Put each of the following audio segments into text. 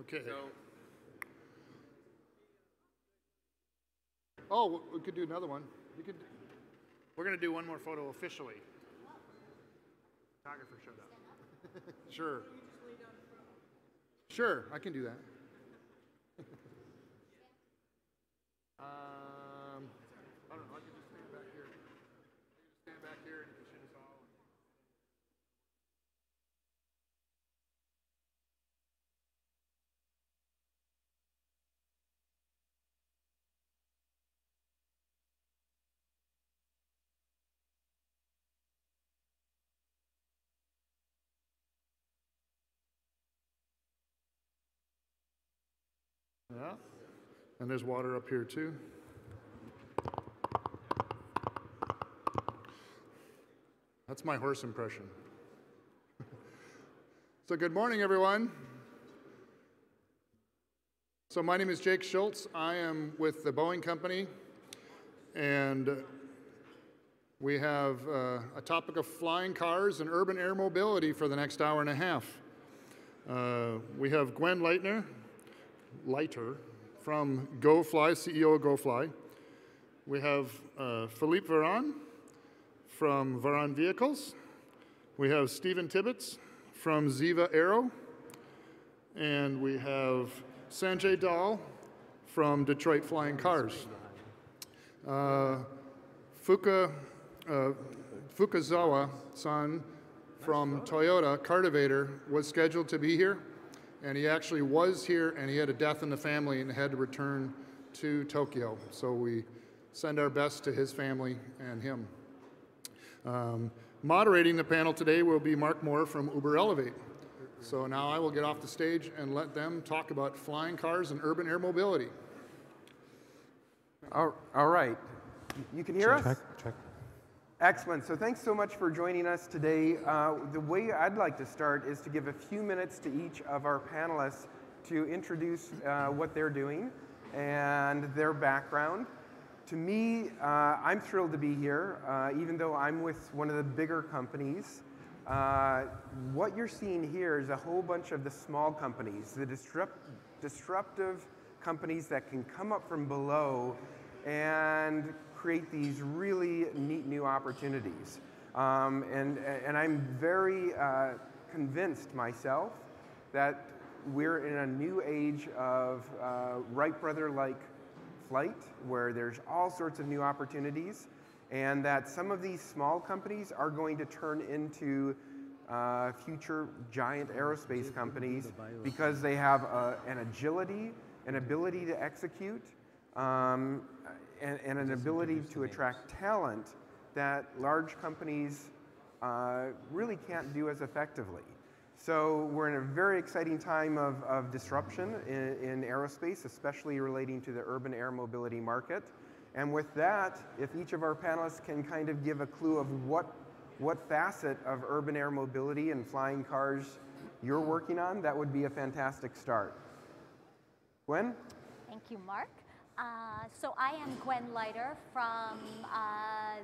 Okay. So, oh, we could do another one. We're going to do one more photo officially. Photographer showed up. Sure. Sure, I can do that. I don't know. I can just stand back here. You just stand back here and you can shoot us all. Yeah. And there's water up here too. That's my horse impression. So good morning, everyone. So my name is Jake Schultz. I am with the Boeing Company, and we have a topic of flying cars and urban air mobility for the next hour and a half. We have Gwen Leiter from GoFly, CEO of GoFly. We have Philippe Varan from Varan Vehicles. We have Stephen Tibbetts from Ziva Aero. And we have Sanjay Dal from Detroit Flying Cars. Fukazawa-san from Toyota Cartivator was scheduled to be here, and he actually was here, and he had a death in the family and had to return to Tokyo. So we send our best to his family and him. Moderating the panel today will be Mark Moore from Uber Elevate. So now I will get off the stage and let them talk about flying cars and urban air mobility. all right. You can hear us? Check. Excellent. So thanks so much for joining us today. The way I'd like to start is to give a few minutes to each of our panelists to introduce what they're doing and their background. To me, I'm thrilled to be here, even though I'm with one of the bigger companies. What you're seeing here is a whole bunch of the small companies, the disruptive companies that can come up from below and create these really neat new opportunities. And I'm very convinced myself that we're in a new age of Wright brother-like flight, where there's all sorts of new opportunities, and that some of these small companies are going to turn into future giant aerospace companies because they have an agility, an ability to execute, and an ability to attract talent that large companies really can't do as effectively. So we're in a very exciting time of disruption in aerospace, especially relating to the urban air mobility market. And with that, if each of our panelists can kind of give a clue of what facet of urban air mobility and flying cars you're working on, that would be a fantastic start. Gwen? Thank you, Mark. So I am Gwen Leiter from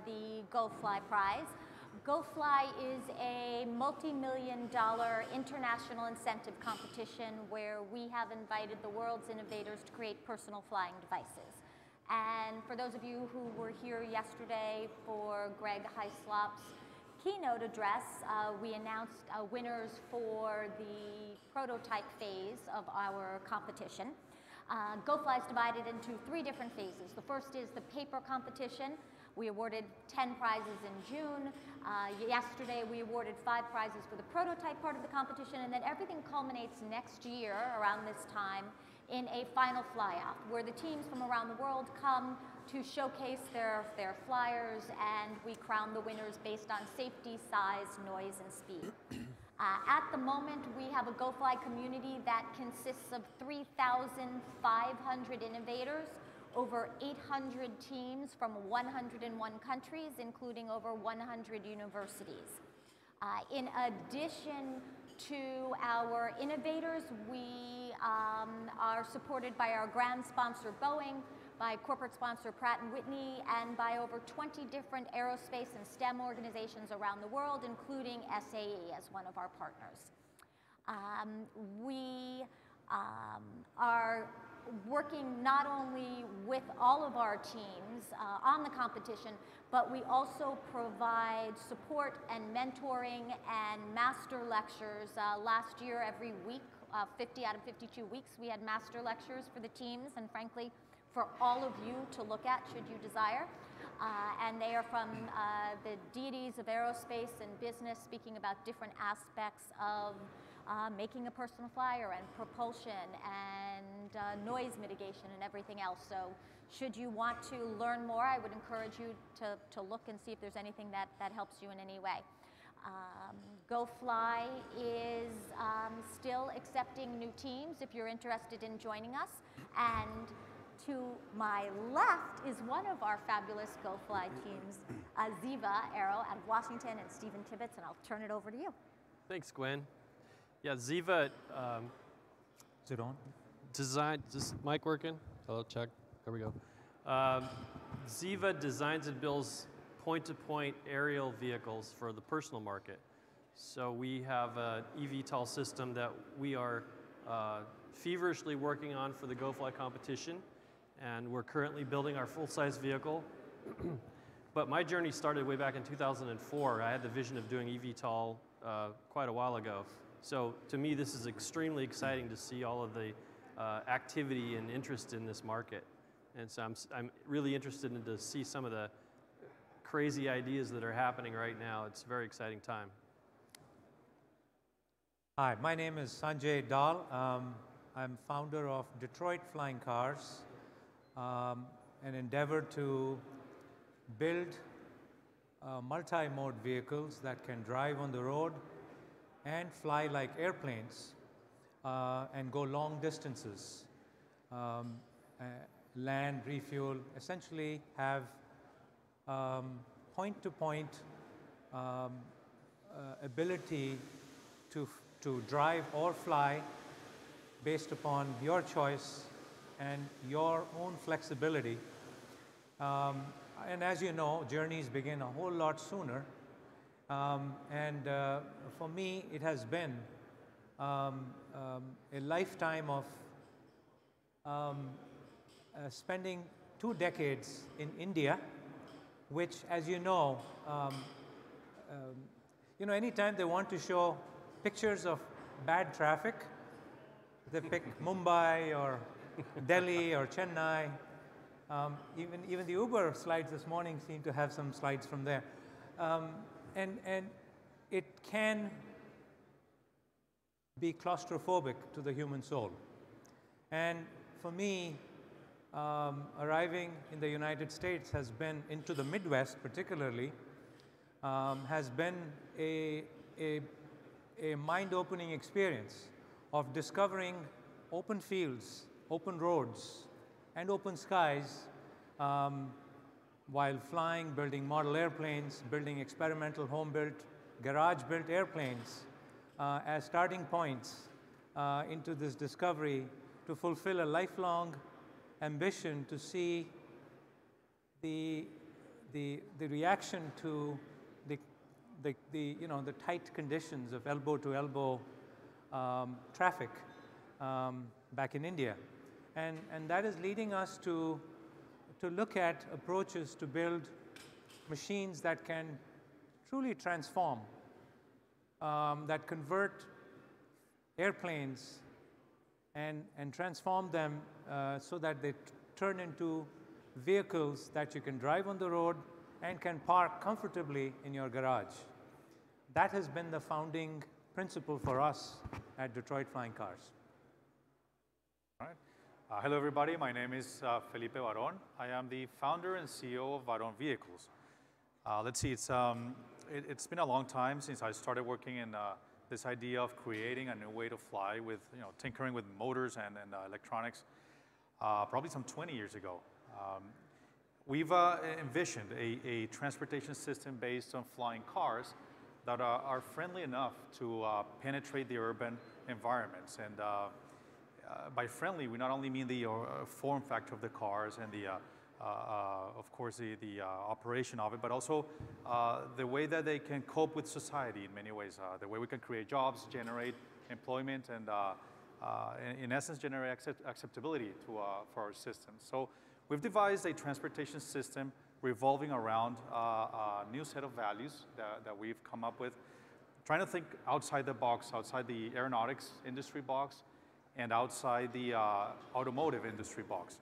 the GoFly Prize. GoFly is a multi-million-dollar international incentive competition where we have invited the world's innovators to create personal flying devices. And for those of you who were here yesterday for Greg Hyslop's keynote address, we announced winners for the prototype phase of our competition. GoFly is divided into 3 different phases. The first is the paper competition. We awarded 10 prizes in June. Yesterday, we awarded 5 prizes for the prototype part of the competition, and then everything culminates next year around this time in a final fly-off, where the teams from around the world come to showcase their flyers, and we crown the winners based on safety, size, noise, and speed. At the moment, we have a GoFly community that consists of 3,500 innovators, over 800 teams from 101 countries, including over 100 universities. In addition to our innovators, we are supported by our grand sponsor, Boeing, by corporate sponsor Pratt & Whitney, and by over 20 different aerospace and STEM organizations around the world, including SAE as one of our partners. We are working not only with all of our teams on the competition, but we also provide support and mentoring and master lectures. Last year, every week, 50 out of 52 weeks, we had master lectures for the teams, and frankly, for all of you to look at should you desire. And they are from the deities of aerospace and business, speaking about different aspects of making a personal flyer and propulsion and noise mitigation and everything else. So should you want to learn more, I would encourage you to look and see if there's anything that helps you in any way. GoFly is still accepting new teams if you're interested in joining us. And to my left is one of our fabulous GoFly teams, Ziva Aero out of Washington, and Stephen Tibbets, and I'll turn it over to you. Thanks, Gwen. Yeah, Ziva. Is it on? Design. Is this mic working? Hello, check. There we go. Ziva designs and builds point-to-point aerial vehicles for the personal market. So we have an eVTOL system that we are feverishly working on for the GoFly competition, and we're currently building our full-size vehicle. But my journey started way back in 2004. I had the vision of doing eVTOL quite a while ago. So to me, this is extremely exciting to see all of the activity and interest in this market. And so I'm really interested in to see some of the crazy ideas that are happening right now. It's a very exciting time. Hi, my name is Sanjay Dal. I'm founder of Detroit Flying Cars, an endeavor to build multi-mode vehicles that can drive on the road and fly like airplanes and go long distances, land, refuel, essentially have point-to-point ability to drive or fly based upon your choice and your own flexibility. And as you know, journeys begin a whole lot sooner. For me, it has been a lifetime of spending 2 decades in India, which, as you know, anytime they want to show pictures of bad traffic, they pick Mumbai or Delhi or Chennai. Even the Uber slides this morning seem to have some slides from there. And it can be claustrophobic to the human soul. And for me, arriving in the United States has been, into the Midwest particularly, has been a mind-opening experience of discovering open fields, open roads, and open skies while flying, building model airplanes, building experimental home-built, garage-built airplanes as starting points into this discovery to fulfill a lifelong ambition to see the reaction to the tight conditions of elbow-to-elbow traffic back in India. And that is leading us to look at approaches to build machines that can truly transform, that convert airplanes and transform them so that they turn into vehicles that you can drive on the road and can park comfortably in your garage. That has been the founding principle for us at Detroit Flying Cars. All right. Hello, everybody. My name is Felipe Varon. I am the founder and CEO of Varon Vehicles. Let's see, it's been a long time since I started working in this idea of creating a new way to fly with, tinkering with motors and electronics, probably some 20 years ago. We've envisioned a transportation system based on flying cars that are friendly enough to penetrate the urban environments. And by friendly, we not only mean the form factor of the cars and of course, the operation of it, but also the way that they can cope with society in many ways, the way we can create jobs, generate employment, and in essence, generate acceptability for our system. So we've devised a transportation system revolving around a new set of values that we've come up with, trying to think outside the box, outside the aeronautics industry box, and outside the automotive industry box.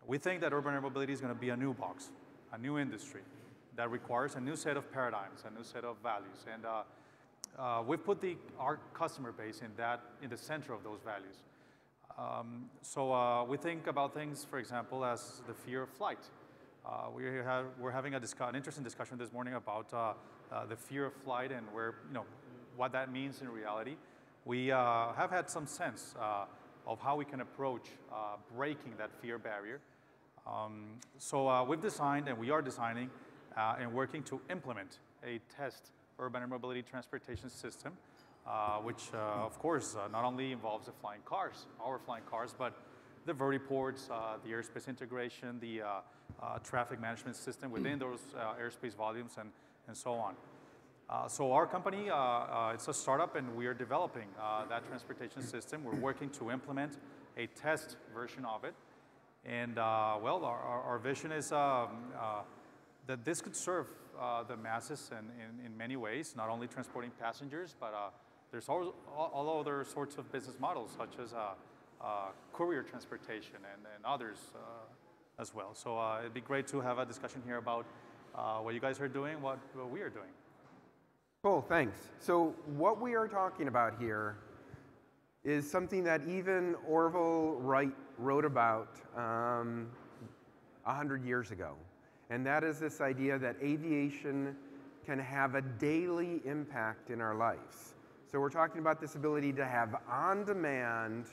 We think that urban air mobility is going to be a new box, a new industry that requires a new set of paradigms, a new set of values. And we've put our customer base in the center of those values. So we think about things, for example, as the fear of flight. We're having an interesting discussion this morning about the fear of flight and what that means in reality. We have had some sense of how we can approach breaking that fear barrier. So we've designed, and we are designing, and working to implement a test urban air mobility transportation system, which of course not only involves the flying cars, our flying cars, but the vertiports, the airspace integration, the traffic management system within those airspace volumes, and so on. So our company, it's a startup, and we are developing that transportation system. We're working to implement a test version of it. And well, our vision is that this could serve the masses in many ways, not only transporting passengers, but there's all other sorts of business models, such as courier transportation and others as well. So it'd be great to have a discussion here about what you guys are doing, what we are doing. Cool, thanks. So what we are talking about here is something that even Orville Wright wrote about 100 years ago. And that is this idea that aviation can have a daily impact in our lives. So we're talking about this ability to have on-demand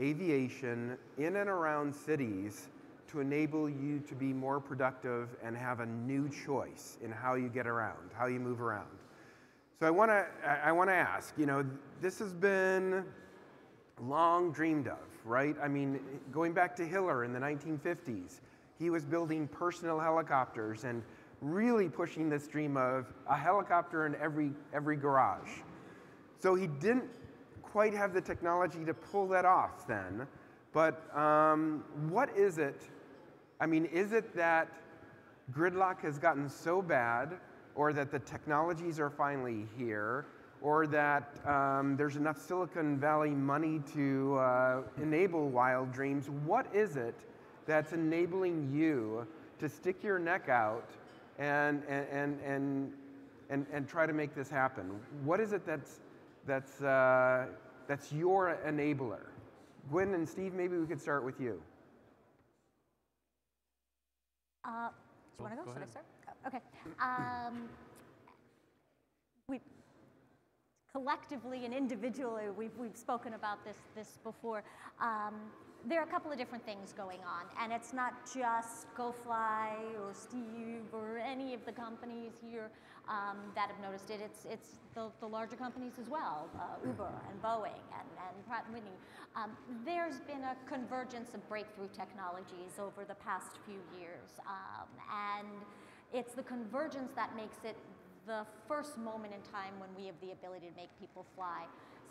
aviation in and around cities to enable you to be more productive and have a new choice in how you get around, how you move around. So I want to ask, this has been long dreamed of, right? I mean, going back to Hiller in the 1950s, he was building personal helicopters and really pushing this dream of a helicopter in every garage. So he didn't quite have the technology to pull that off then, but what is it? I mean, is it that gridlock has gotten so bad, or that the technologies are finally here, or that there's enough Silicon Valley money to enable wild dreams? What is it that's enabling you to stick your neck out and try to make this happen? What is it that's your enabler? Gwen and Steve, maybe we could start with you. Do you want to go? Should I start? Oh, okay. We collectively and individually, we've spoken about this before. There are a couple of different things going on, and it's not just GoFly or Steve or any of the companies here that have noticed it. It's the larger companies as well, Uber and Boeing and Pratt & Whitney. There's been a convergence of breakthrough technologies over the past few years, and it's the convergence that makes it the first moment in time when we have the ability to make people fly.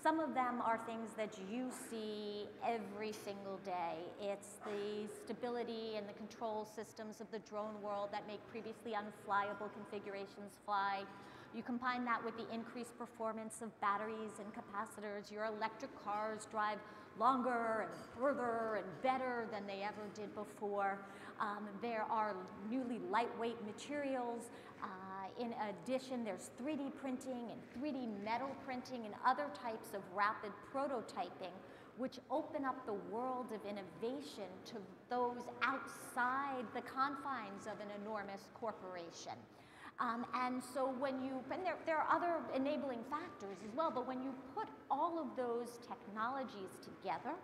Some of them are things that you see every single day. It's the stability and the control systems of the drone world that make previously unflyable configurations fly. You combine that with the increased performance of batteries and capacitors. Your electric cars drive longer and further and better than they ever did before. There are newly lightweight materials. In addition, there's 3D printing and 3D metal printing and other types of rapid prototyping, which open up the world of innovation to those outside the confines of an enormous corporation. And so there are other enabling factors as well, but when you put all of those technologies together,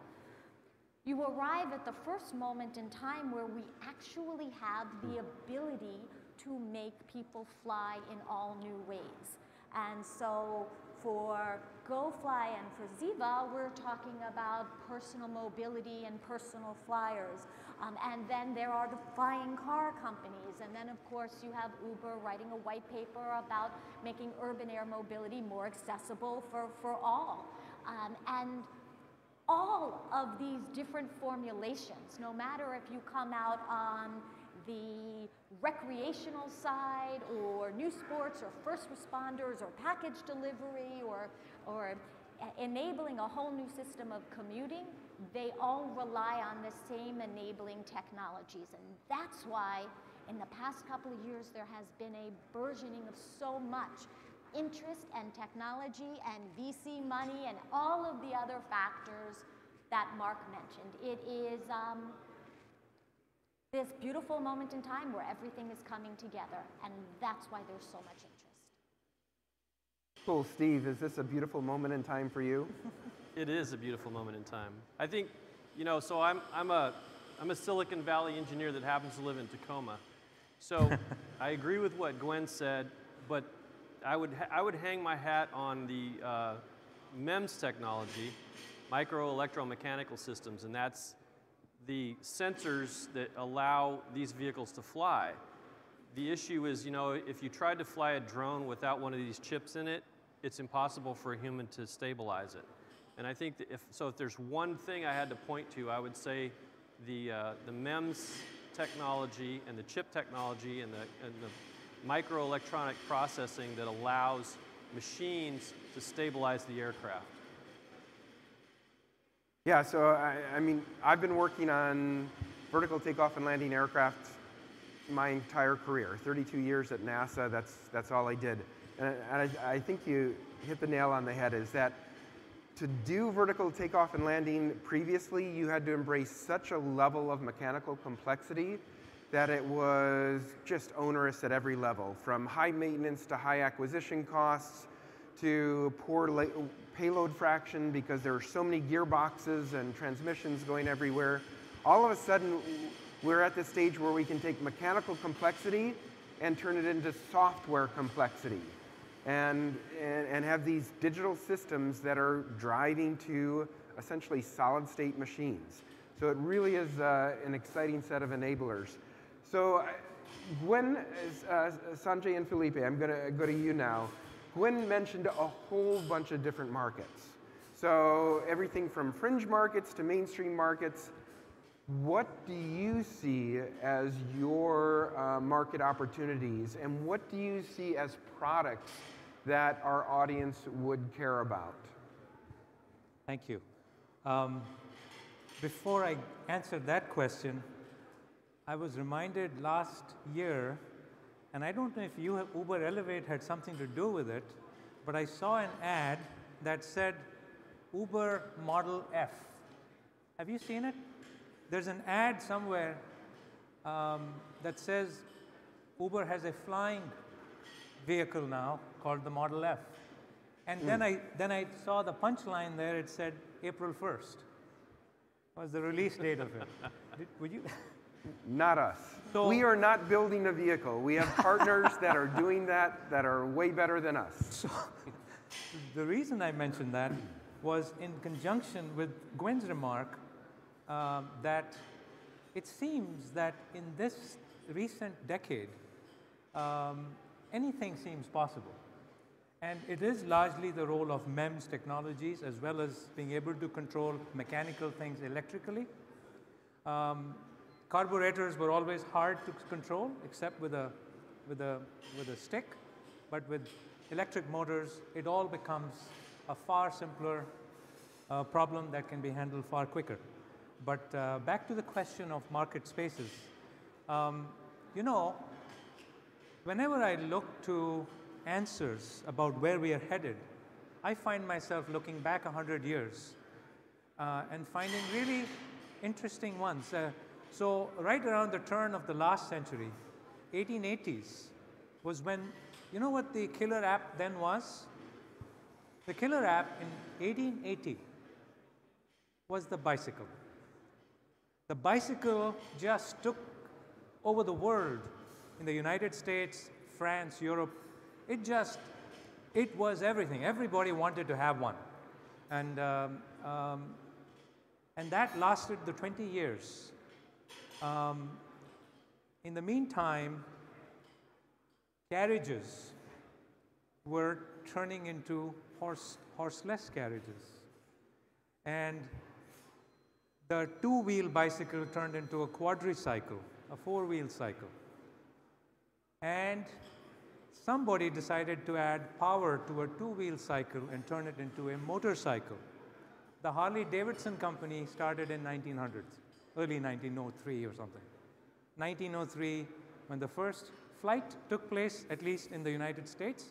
you arrive at the first moment in time where we actually have the ability to make people fly in all new ways. And so for GoFly and for Ziva, we're talking about personal mobility and personal flyers. And then there are the flying car companies. And then, of course, you have Uber writing a white paper about making urban air mobility more accessible for all. And all all of these different formulations, no matter if you come out on the recreational side or new sports or first responders or package delivery or enabling a whole new system of commuting, they all rely on the same enabling technologies. And that's why in the past couple of years there has been a burgeoning of so much interest and technology and VC money and all of the other factors that Mark mentioned. It is this beautiful moment in time where everything is coming together, and that's why there's so much interest. Cool, Steve, is this a beautiful moment in time for you? It is a beautiful moment in time. I think, you know, so I'm a Silicon Valley engineer that happens to live in Tacoma. So I agree with what Gwen said, but I would hang my hat on the MEMS technology, micro electromechanical systems, and that's the sensors that allow these vehicles to fly. The issue is, you know, if you tried to fly a drone without one of these chips in it, it's impossible for a human to stabilize it. And I think that if there's one thing I had to point to, I would say the MEMS technology and the chip technology and the microelectronic processing that allows machines to stabilize the aircraft. Yeah, so I mean, I've been working on vertical takeoff and landing aircraft my entire career. 32 years at NASA, that's all I did. And I think you hit the nail on the head, is that to do vertical takeoff and landing previously, you had to embrace such a level of mechanical complexity that it was just onerous at every level, from high maintenance to high acquisition costs to poor payload fraction because there are so many gearboxes and transmissions going everywhere. All of a sudden, we're at the stage where we can take mechanical complexity and turn it into software complexity and have these digital systems that are driving to essentially solid-state machines. So it really is an exciting set of enablers. So Gwen, Sanjay and Felipe, I'm going to go to you now. Gwen mentioned a whole bunch of different markets. So everything from fringe markets to mainstream markets. What do you see as your market opportunities, and what do you see as products that our audience would care about? Thank you. Before I answer that question, I was reminded last year, and I don't know if Uber Elevate had something to do with it, but I saw an ad that said Uber Model F. Have you seen it? There's an ad somewhere that says Uber has a flying vehicle now called the Model F. And then I saw the punchline there. It said April 1st was the release date of it. Would you? Not us. So, we are not building a vehicle. We have partners that are doing that are way better than us. So the reason I mentioned that was in conjunction with Gwen's remark that it seems that in this recent decade, anything seems possible. And it is largely the role of MEMS technologies as well as being able to control mechanical things electrically. Carburetors were always hard to control, except with a stick. But with electric motors, it all becomes a far simpler problem that can be handled far quicker. But back to the question of market spaces. You know, whenever I look to answers about where we are headed, I find myself looking back 100 years and finding really interesting ones. So right around the turn of the last century, 1880s, was when, you know what the killer app then was? The killer app in 1880 was the bicycle. The bicycle just took over the world in the United States, France, Europe. It was everything. Everybody wanted to have one. And that lasted the 20 years. In the meantime, carriages were turning into horseless carriages. And the two-wheel bicycle turned into a quadricycle, a four-wheel cycle. And somebody decided to add power to a two-wheel cycle and turn it into a motorcycle. The Harley-Davidson company started in 1900s, early 1903 or something. 1903, when the first flight took place, at least in the United States.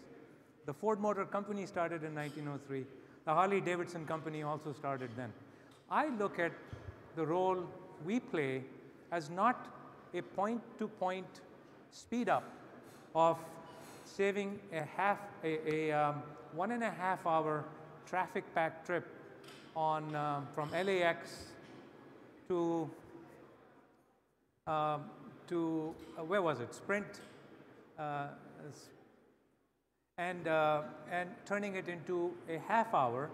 The Ford Motor Company started in 1903. The Harley-Davidson company also started then. I look at the role we play as not a point-to-point speed-up of saving a 1.5 hour traffic-packed trip on from LAX to where was it? Sprint, and turning it into a half hour,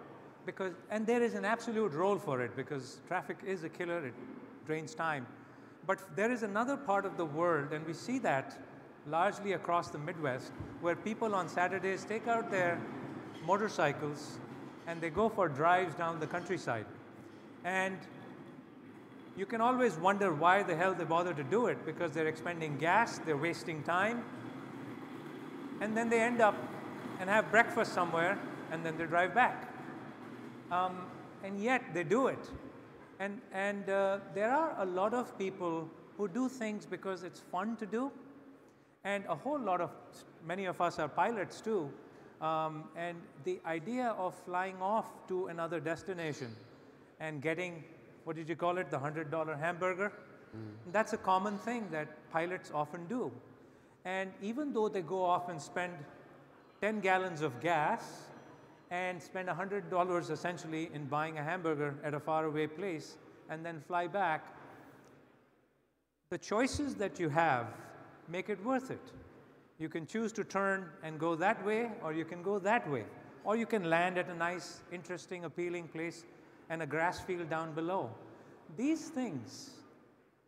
and there is an absolute role for it because traffic is a killer, it drains time. But there is another part of the world, and we see that largely across the Midwest, where people on Saturdays take out their motorcycles and they go for drives down the countryside. And you can always wonder why the hell they bother to do it, because they're expending gas, they're wasting time, and then they end up and have breakfast somewhere, and then they drive back. And yet they do it. And there are a lot of people who do things because it's fun to do, and a whole lot of, many of us are pilots too, and the idea of flying off to another destination and getting, what did you call it, the $100 hamburger? That's a common thing that pilots often do. And even though they go off and spend 10 gallons of gas and spend $100 essentially in buying a hamburger at a faraway place and then fly back, the choices that you have make it worth it. You can choose to turn and go that way, or you can go that way. Or you can land at a nice, interesting, appealing place and a grass field down below. These things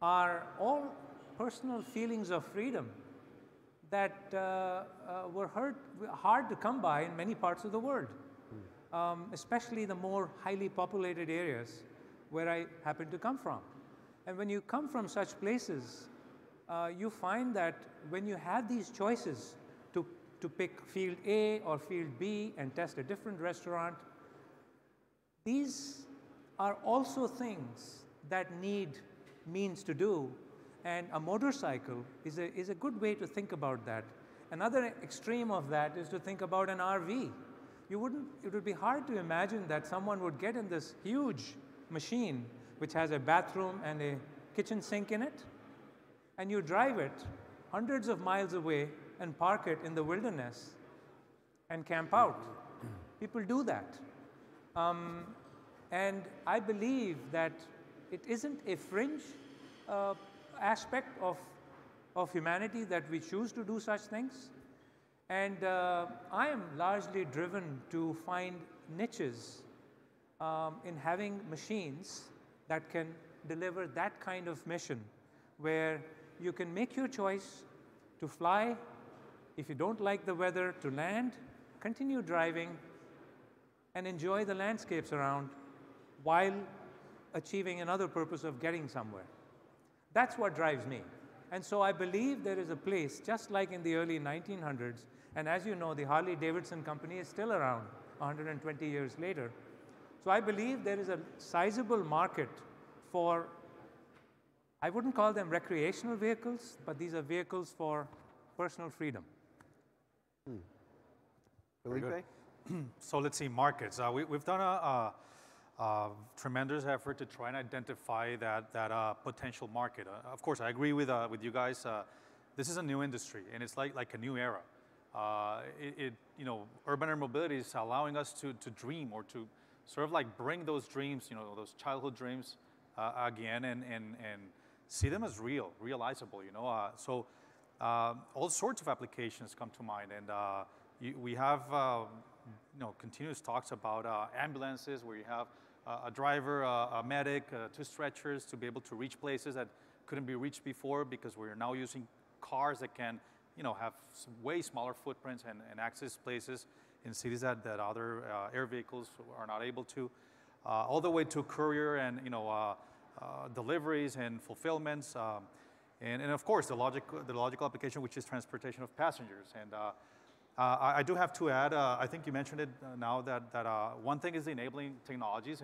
are all personal feelings of freedom that were hard to come by in many parts of the world, especially the more highly populated areas where I happen to come from. And when you come from such places, you find that when you have these choices to pick field A or field B and test a different restaurant, these are also things that need means to do, and a motorcycle is a good way to think about that. Another extreme of that is to think about an RV. It would be hard to imagine that someone would get in this huge machine which has a bathroom and a kitchen sink in it, and you drive it hundreds of miles away and park it in the wilderness and camp out. People do that. And I believe that it isn't a fringe aspect of humanity that we choose to do such things. And I am largely driven to find niches in having machines that can deliver that kind of mission, where you can make your choice to fly, if you don't like the weather, to land, continue driving, and enjoy the landscapes around while achieving another purpose of getting somewhere. That's what drives me. And so I believe there is a place, just like in the early 1900s, and as you know, the Harley-Davidson company is still around 120 years later. So I believe there is a sizable market for, I wouldn't call them recreational vehicles, but these are vehicles for personal freedom. Felipe? So let's see, markets. We've done a tremendous effort to try and identify that potential market. Of course, I agree with you guys. This is a new industry, and it's like a new era. Urban air mobility is allowing us to dream, or to sort of like bring those dreams, those childhood dreams again, and see them as realizable. So all sorts of applications come to mind, and we have continuous talks about ambulances, where you have a driver, a medic, two stretchers to be able to reach places that couldn't be reached before, because we're now using cars that can have some way smaller footprints and access places in cities that other air vehicles are not able to, all the way to courier and deliveries and fulfillments, and of course the logical application, which is transportation of passengers. And I do have to add, I think you mentioned it now, that one thing is the enabling technologies,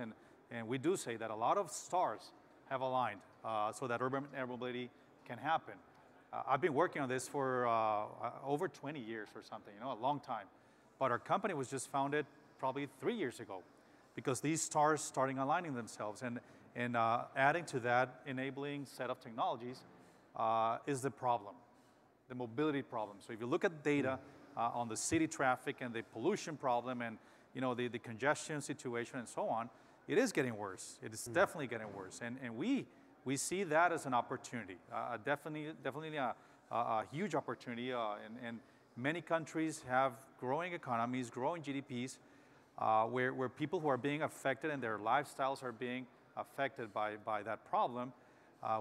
and we do say that a lot of stars have aligned so that urban air mobility can happen. I've been working on this for over 20 years or something, a long time. But our company was just founded probably 3 years ago because these stars starting aligning themselves. And adding to that enabling set of technologies is the problem, the mobility problem. So if you look at data on the city traffic and the pollution problem and the congestion situation and so on, it is getting worse. It is definitely getting worse. And we see that as an opportunity, definitely a huge opportunity. And many countries have growing economies, growing GDPs, where people who are being affected and their lifestyles are being affected by that problem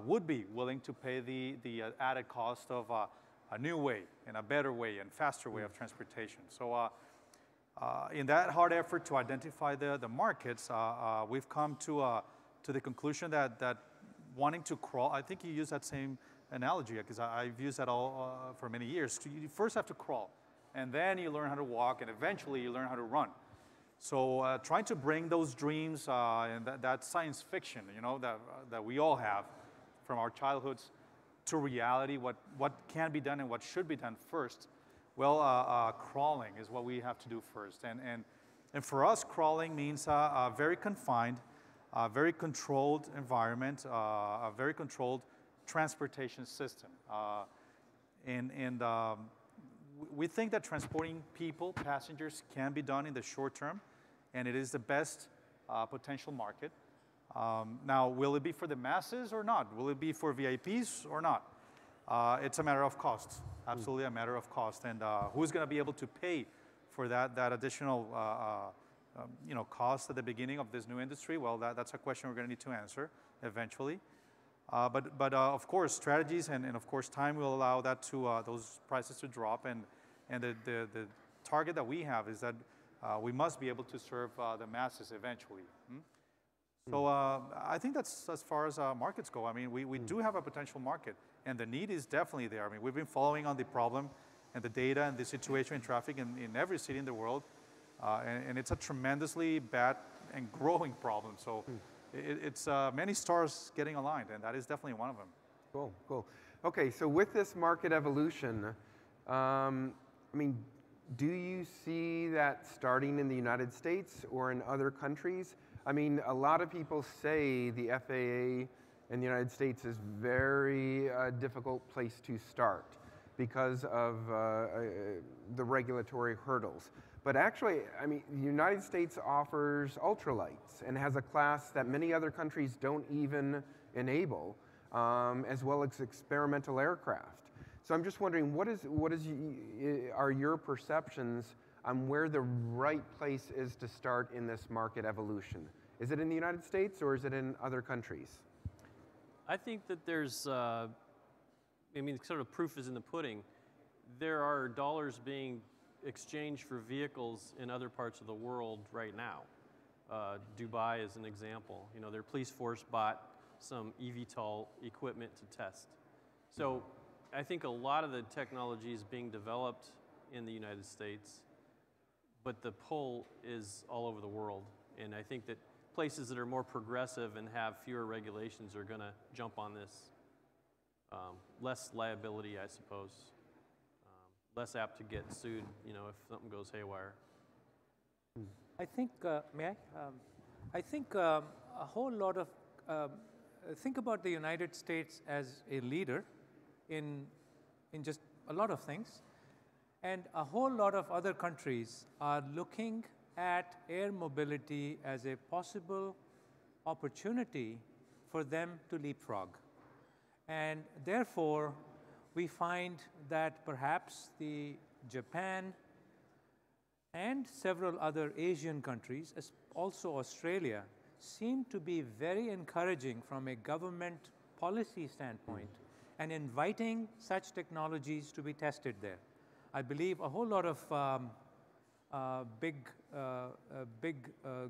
would be willing to pay the added cost of a new way and a better way and faster way of transportation. So in that hard effort to identify the markets, we've come to the conclusion that wanting to crawl, I think you use that same analogy because I've used that all for many years. You first have to crawl, and then you learn how to walk, and eventually you learn how to run. So trying to bring those dreams and that science fiction, that we all have from our childhoods to reality, what can be done and what should be done first. Well, crawling is what we have to do first. And for us, crawling means a very confined, very controlled environment, a very controlled transportation system. We think that transporting people, passengers, can be done in the short term, and it is the best potential market. Now, will it be for the masses or not? Will it be for VIPs or not? It's a matter of cost, absolutely a matter of cost. And who's going to be able to pay for that additional cost at the beginning of this new industry? Well, that's a question we're going to need to answer eventually. But of course, strategies and of course time will allow that to those prices to drop. And the target that we have is that we must be able to serve the masses eventually. So I think that's as far as markets go. I mean, we do have a potential market, and the need is definitely there. I mean, we've been following on the problem and the data and the situation in traffic in every city in the world, and it's a tremendously bad and growing problem. So it's many stars getting aligned, and that is definitely one of them. Cool, cool. Okay, so with this market evolution, I mean, do you see that starting in the United States or in other countries? I mean, a lot of people say the FAA in the United States is very difficult place to start because of the regulatory hurdles. But actually, I mean, the United States offers ultralights and has a class that many other countries don't even enable, as well as experimental aircraft. So I'm just wondering, are your perceptions on where the right place is to start in this market evolution? Is it in the United States or is it in other countries? I think that there's, sort of proof is in the pudding. There are dollars being exchanged for vehicles in other parts of the world right now. Dubai is an example. Their police force bought some eVTOL equipment to test. So I think a lot of the technology is being developed in the United States, but the pull is all over the world. And I think that places that are more progressive and have fewer regulations are going to jump on this. Less liability, I suppose. Less apt to get sued, if something goes haywire. I think, may I? I think a whole lot of, think about the United States as a leader in just a lot of things. And a whole lot of other countries are looking at air mobility as a possible opportunity for them to leapfrog. And therefore, we find that perhaps Japan and several other Asian countries, also Australia, seem to be very encouraging from a government policy standpoint and inviting such technologies to be tested there. I believe a whole lot of big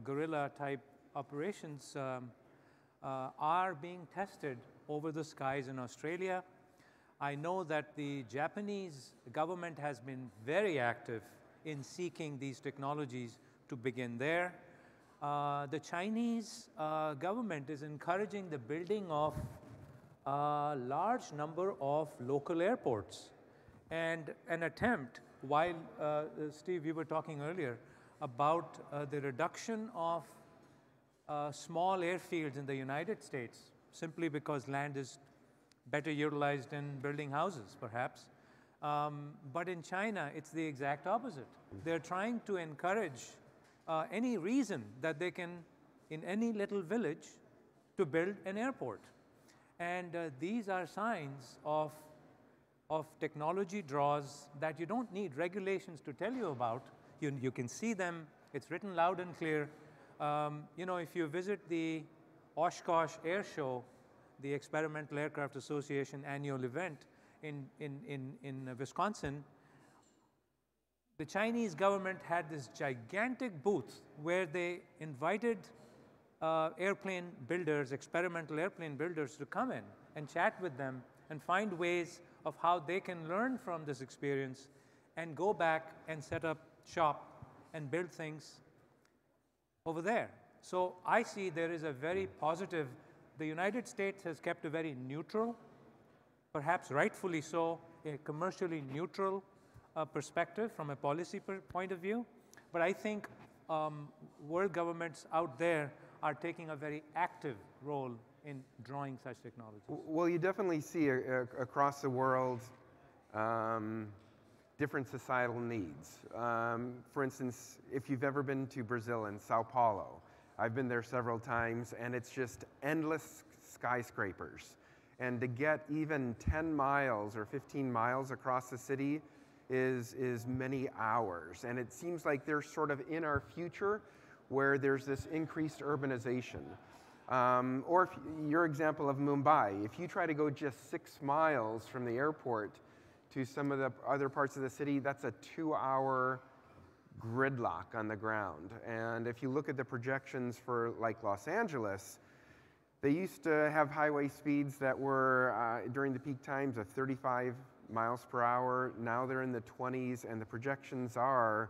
guerrilla type operations are being tested over the skies in Australia. I know that the Japanese government has been very active in seeking these technologies to begin there. The Chinese government is encouraging the building of a large number of local airports, and an attempt, while Steve, you were talking earlier about the reduction of small airfields in the United States simply because land is better utilized in building houses, perhaps. But in China, it's the exact opposite. They're trying to encourage any reason that they can, in any little village, to build an airport. And these are signs of technology draws that you don't need regulations to tell you about. You can see them. It's written loud and clear. You know, if you visit the Oshkosh Air Show, the Experimental Aircraft Association annual event in Wisconsin, the Chinese government had this gigantic booth where they invited airplane builders, experimental airplane builders, to come in and chat with them and find ways of how they can learn from this experience and go back and set up shop and build things over there. So I see there is a very positive. The United States has kept a very neutral, perhaps rightfully so, a commercially neutral perspective from a policy point of view. But I think world governments out there are taking a very active role in drawing such technologies. Well, you definitely see across the world different societal needs. For instance, if you've ever been to Brazil and Sao Paulo, I've been there several times, and it's just endless skyscrapers. And to get even 10 miles or 15 miles across the city is many hours. And it seems like they're sort of in our future where there's this increased urbanization. Or if your example of Mumbai, if you try to go just 6 miles from the airport to some of the other parts of the city, that's a 2-hour gridlock on the ground. And if you look at the projections for like Los Angeles, they used to have highway speeds that were, during the peak times, of 35 miles per hour. Now they're in the 20s, and the projections are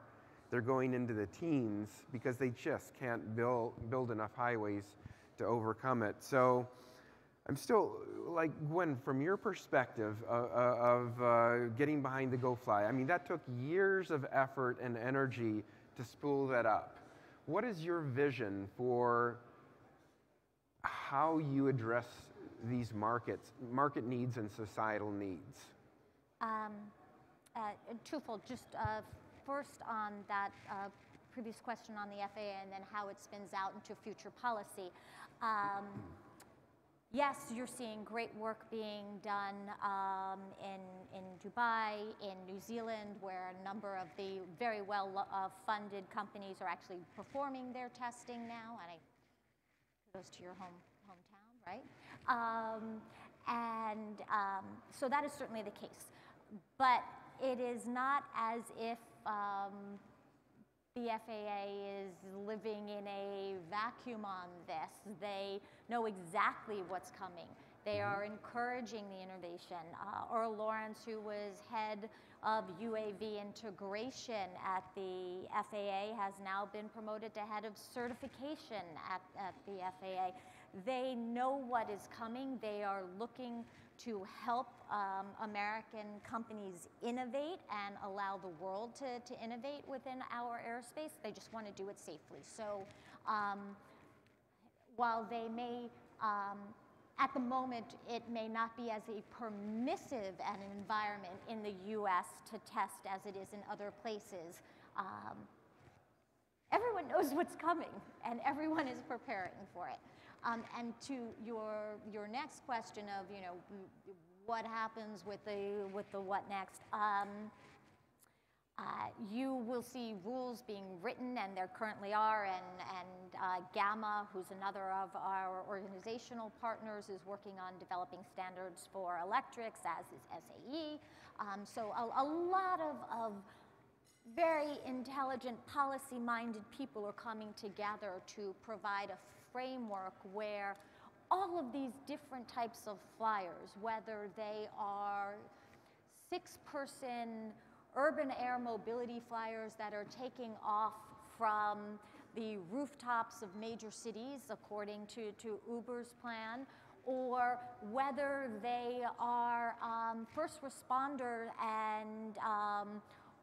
they're going into the teens because they just can't build enough highways to overcome it. So I'm still, like, Gwen, from your perspective of getting behind the GoFly, I mean, that took years of effort and energy to spool that up. What is your vision for how you address these market needs and societal needs? Twofold. Just first on that previous question on the FAA and then how it spins out into future policy. Yes, you're seeing great work being done in Dubai, in New Zealand, where a number of the very well funded companies are actually performing their testing now. And goes to your hometown, right? So that is certainly the case. But it is not as if the FAA is living in a vacuum on this. They know exactly what's coming. They are encouraging the innovation. Earl Lawrence, who was head of UAV integration at the FAA, has now been promoted to head of certification at the FAA. They know what is coming. They are looking to help American companies innovate and allow the world to innovate within our airspace. They just want to do it safely. So while they may, at the moment, it may not be as a permissive an environment in the US to test as it is in other places, everyone knows what's coming and everyone is preparing for it. And to your next question of, you know, what happens with the what next, you will see rules being written, and there currently are, and GAMA, who's another of our organizational partners, is working on developing standards for electrics, as is SAE. So a lot of very intelligent, policy-minded people are coming together to provide a framework where all of these different types of flyers, whether they are 6-person urban air mobility flyers that are taking off from the rooftops of major cities according to Uber's plan, or whether they are first responder and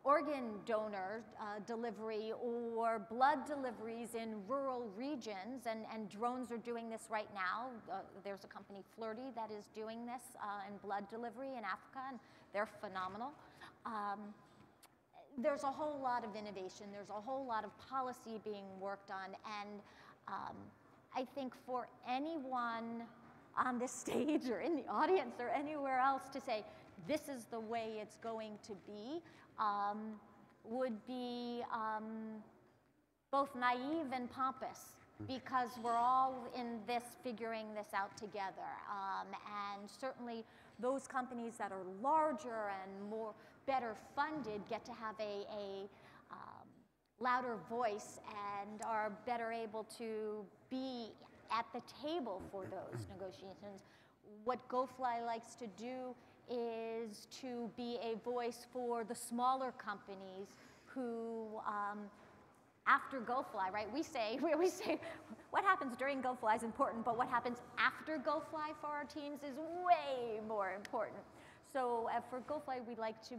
organ donor delivery or blood deliveries in rural regions, and drones are doing this right now. There's a company, Flirty, that is doing this in blood delivery in Africa, and they're phenomenal. There's a whole lot of innovation. There's a whole lot of policy being worked on, and I think for anyone on this stage or in the audience or anywhere else to say, this is the way it's going to be, would be both naive and pompous, because we're all in this, figuring this out together. And certainly those companies that are larger and better funded get to have a louder voice and are better able to be at the table for those negotiations. What GoFly likes to do is to be a voice for the smaller companies who, after GoFly, right? We say what happens during GoFly is important, but what happens after GoFly for our teams is way more important. So for GoFly, we'd like to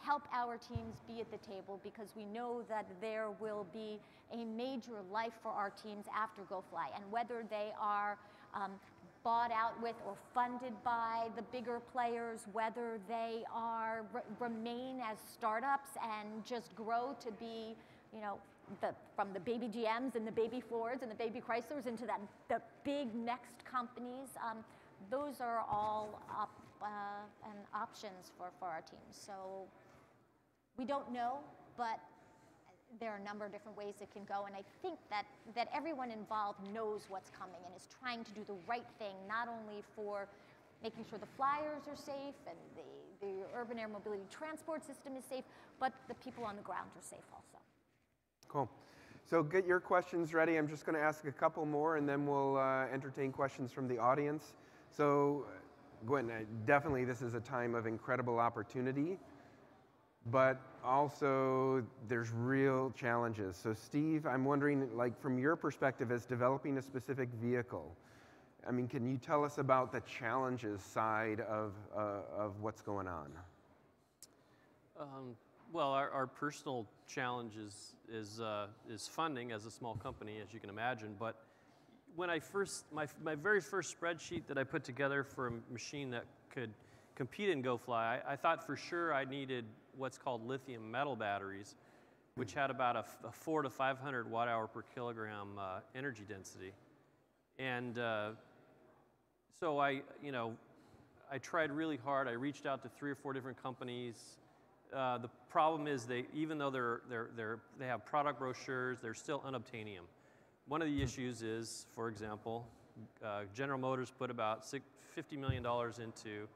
help our teams be at the table, because we know that there will be a major life for our teams after GoFly. And whether they are bought out with or funded by the bigger players, whether they are remain as startups and just grow to be, you know, from the baby GMs and the baby Fords and the baby Chryslers into the big next companies, those are all and options for our teams. So we don't know, but there are a number of different ways it can go, and I think that everyone involved knows what's coming and is trying to do the right thing, not only for making sure the flyers are safe and the urban air mobility transport system is safe, but the people on the ground are safe also. Cool. So get your questions ready. I'm just going to ask a couple more, and then we'll entertain questions from the audience. So Gwen, definitely this is a time of incredible opportunity, but also there's real challenges. So Steve, I'm wondering, like, from your perspective as developing a specific vehicle, I mean, can you tell us about the challenges side of what's going on? Well, our personal challenge is funding as a small company, as you can imagine. But when I my very first spreadsheet that I put together for a machine that could compete in GoFly, I thought for sure I needed what's called lithium metal batteries, which had about a 400 to 500 watt-hour per kilogram energy density. And so I tried really hard. I reached out to 3 or 4 different companies. The problem is even though they have product brochures, they're still unobtainium. One of the issues is, for example, General Motors put about $50 million into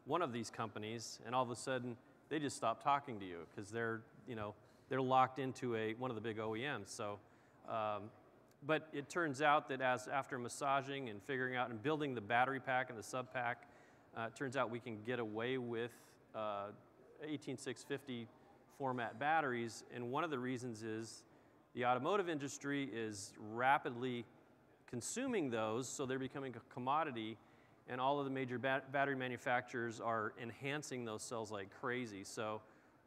one of these companies, and all of a sudden they just stopped talking to you because they're locked into one of the big OEMs. So, but it turns out that after massaging and figuring out and building the battery pack and the sub pack, it turns out we can get away with 18650 format batteries, and one of the reasons is the automotive industry is rapidly consuming those, so they're becoming a commodity, and all of the major battery manufacturers are enhancing those cells like crazy. So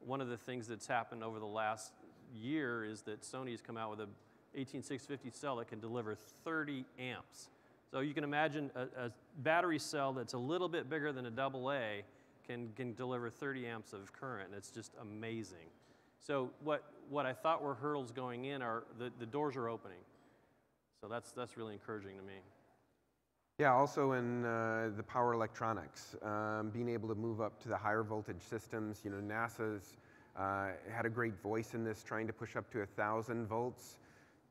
one of the things that's happened over the last year is that Sony has come out with a 18650 cell that can deliver 30 amps. So you can imagine a battery cell that's a little bit bigger than a AA can deliver 30 amps of current, and it's just amazing. So what I thought were hurdles going in are the doors are opening. So that's really encouraging to me. Yeah, also in the power electronics, being able to move up to the higher voltage systems. You know, NASA's had a great voice in this, trying to push up to 1,000 volts.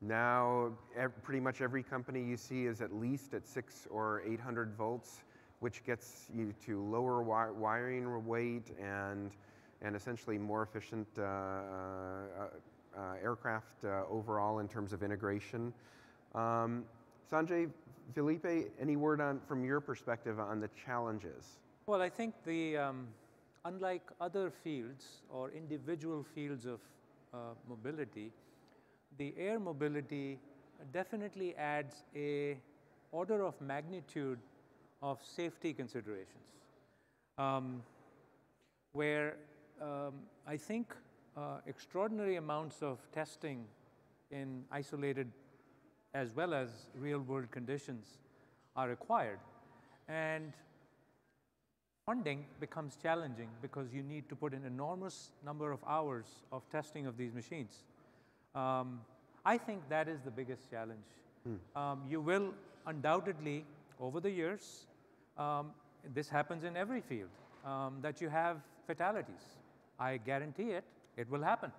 Now, pretty much every company you see is at least at 600 or 800 volts, which gets you to lower wiring weight and essentially more efficient aircraft overall in terms of integration. Sanjay, Felipe, any word from your perspective on the challenges? Well, I think unlike other fields or individual fields of mobility, the air mobility definitely adds a order of magnitude of safety considerations, where I think extraordinary amounts of testing in isolated as well as real-world conditions are required. And funding becomes challenging because you need to put an enormous number of hours of testing of these machines. I think that is the biggest challenge. You will undoubtedly, over the years, this happens in every field, that you have fatalities. I guarantee it, it will happen.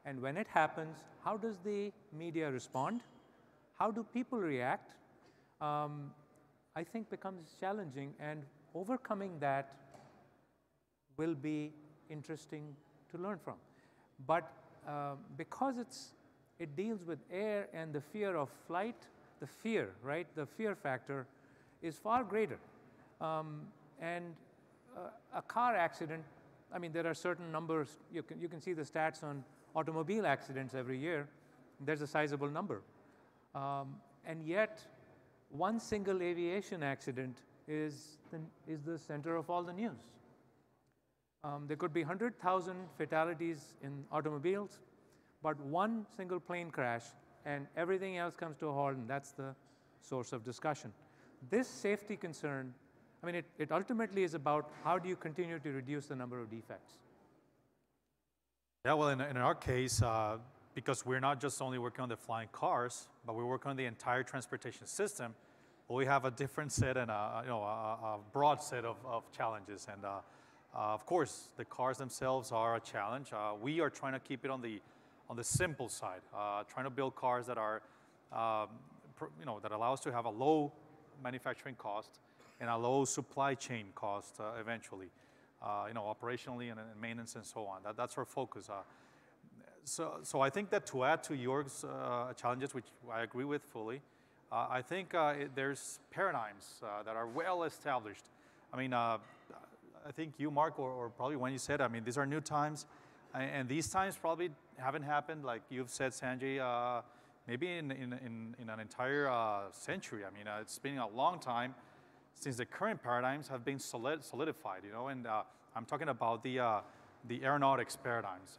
And when it happens, how does the media respond? How do people react? I think becomes challenging, and overcoming that will be interesting to learn from. But because it deals with air and the fear of flight, the fear, right? The fear factor is far greater. And a car accident, I mean, there are certain numbers, you can see the stats on automobile accidents every year. There's a sizable number. And yet, one single aviation accident is the center of all the news. There could be 100,000 fatalities in automobiles, but one single plane crash and everything else comes to a halt, and that's the source of discussion. This safety concern, I mean, it ultimately is about how do you continue to reduce the number of defects. Yeah, well, in our case, because we're not just only working on the flying cars, but we're working on the entire transportation system, we have a different set and a broad set of challenges. And of course, the cars themselves are a challenge. We are trying to keep it on the simple side, trying to build cars that are, that allow us to have a low manufacturing cost and a low supply chain cost eventually, operationally and maintenance and so on. That's our focus. So I think that to add to Jorg's challenges, which I agree with fully, I think there's paradigms that are well established. I mean, I think you, Mark, or probably when you said, I mean, these are new times, and these times probably haven't happened, like you've said, Sanjay, maybe in an entire century. I mean, it's been a long time since the current paradigms have been solidified, and I'm talking about the aeronautics paradigms.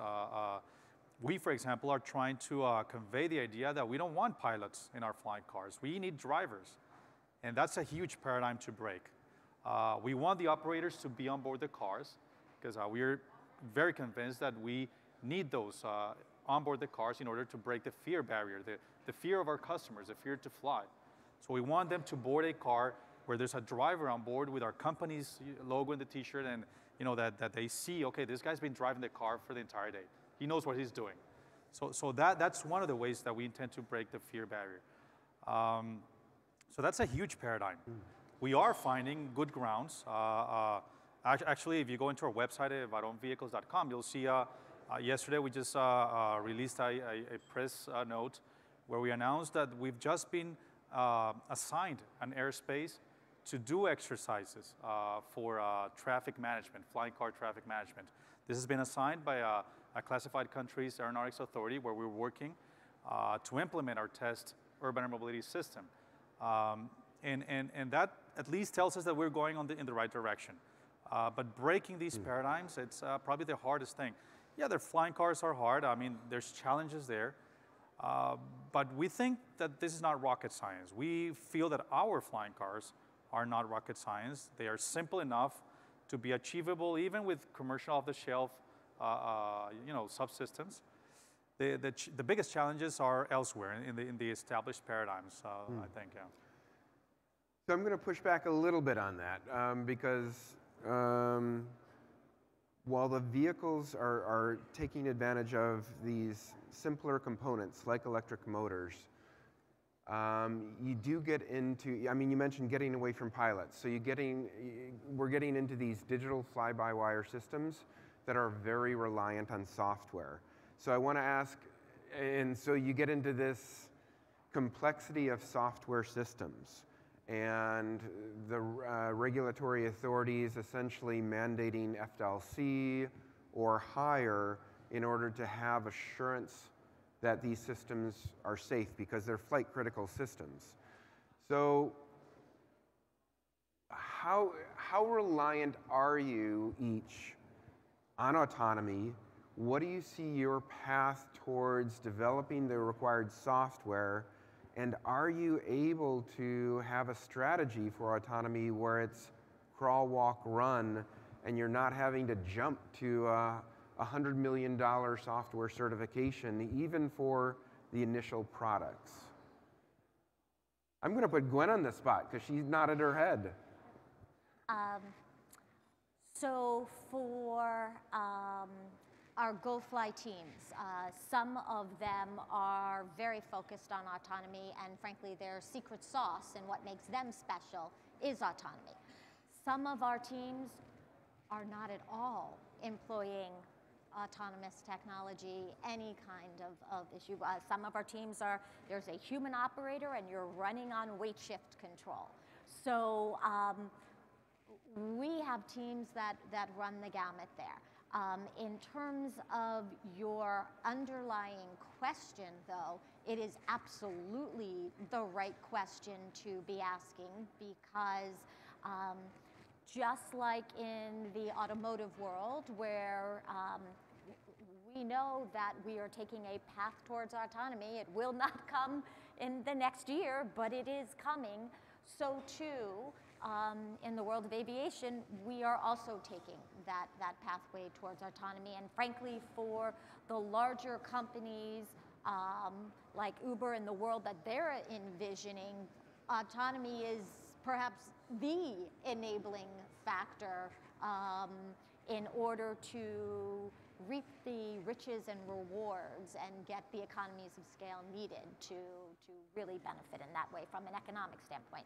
We, for example, are trying to convey the idea that we don't want pilots in our flying cars. We need drivers, and that's a huge paradigm to break. We want the operators to be on board the cars because we're very convinced that we need those on board the cars in order to break the fear barrier, the fear of our customers, the fear to fly. So we want them to board a car where there's a driver on board with our company's logo in the T-shirt, and that they see, okay, this guy's been driving the car for the entire day. He knows what he's doing. So that's one of the ways that we intend to break the fear barrier. So that's a huge paradigm. We are finding good grounds. Actually, if you go into our website at varonvehicles.com, you'll see yesterday we just released a press note where we announced that we've just been assigned an airspace to do exercises for traffic management, flying car traffic management. This has been assigned by a classified country's aeronautics authority where we're working to implement our test urban air mobility system. And that at least tells us that we're going in the right direction. But breaking these paradigms, it's probably the hardest thing. Yeah, their flying cars are hard. I mean, there's challenges there. But we think that this is not rocket science. We feel that our flying cars are not rocket science. They are simple enough to be achievable even with commercial off-the-shelf subsystems. The biggest challenges are elsewhere in the established paradigms, I think. Yeah. So I'm going to push back a little bit on that because while the vehicles are taking advantage of these simpler components like electric motors, you do get into, I mean, you mentioned getting away from pilots. So we're getting into these digital fly-by-wire systems that are very reliant on software. So I want to ask, and so you get into this complexity of software systems. and the regulatory authorities essentially mandating FDLC or higher in order to have assurance that these systems are safe because they're flight critical systems. So how reliant are you each on autonomy? What do you see your path towards developing the required software? And are you able to have a strategy for autonomy where it's crawl, walk, run, and you're not having to jump to a $100 million software certification, even for the initial products? I'm going to put Gwen on the spot because she's nodded her head. So for our GoFly teams, some of them are very focused on autonomy, and frankly, their secret sauce and what makes them special is autonomy. Some of our teams are not at all employing autonomous technology, any kind of issue. Some of our teams are, there's a human operator and you're running on weight shift control. So we have teams that run the gamut there. In terms of your underlying question, though, it is absolutely the right question to be asking because just like in the automotive world where we know that we are taking a path towards autonomy, it will not come in the next year, but it is coming. So too, in the world of aviation, we are also taking that pathway towards autonomy. And frankly, for the larger companies like Uber and the world that they're envisioning, autonomy is perhaps the enabling factor in order to reap the riches and rewards and get the economies of scale needed to really benefit in that way from an economic standpoint.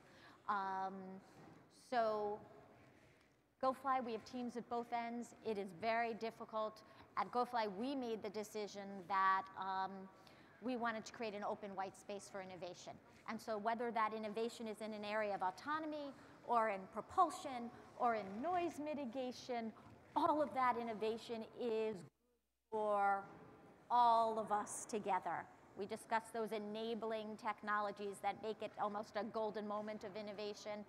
So GoFly, we have teams at both ends. It is very difficult. At GoFly, we made the decision that we wanted to create an open white space for innovation. And so whether that innovation is in an area of autonomy or in propulsion or in noise mitigation, all of that innovation is for all of us together. We discussed those enabling technologies that make it almost a golden moment of innovation.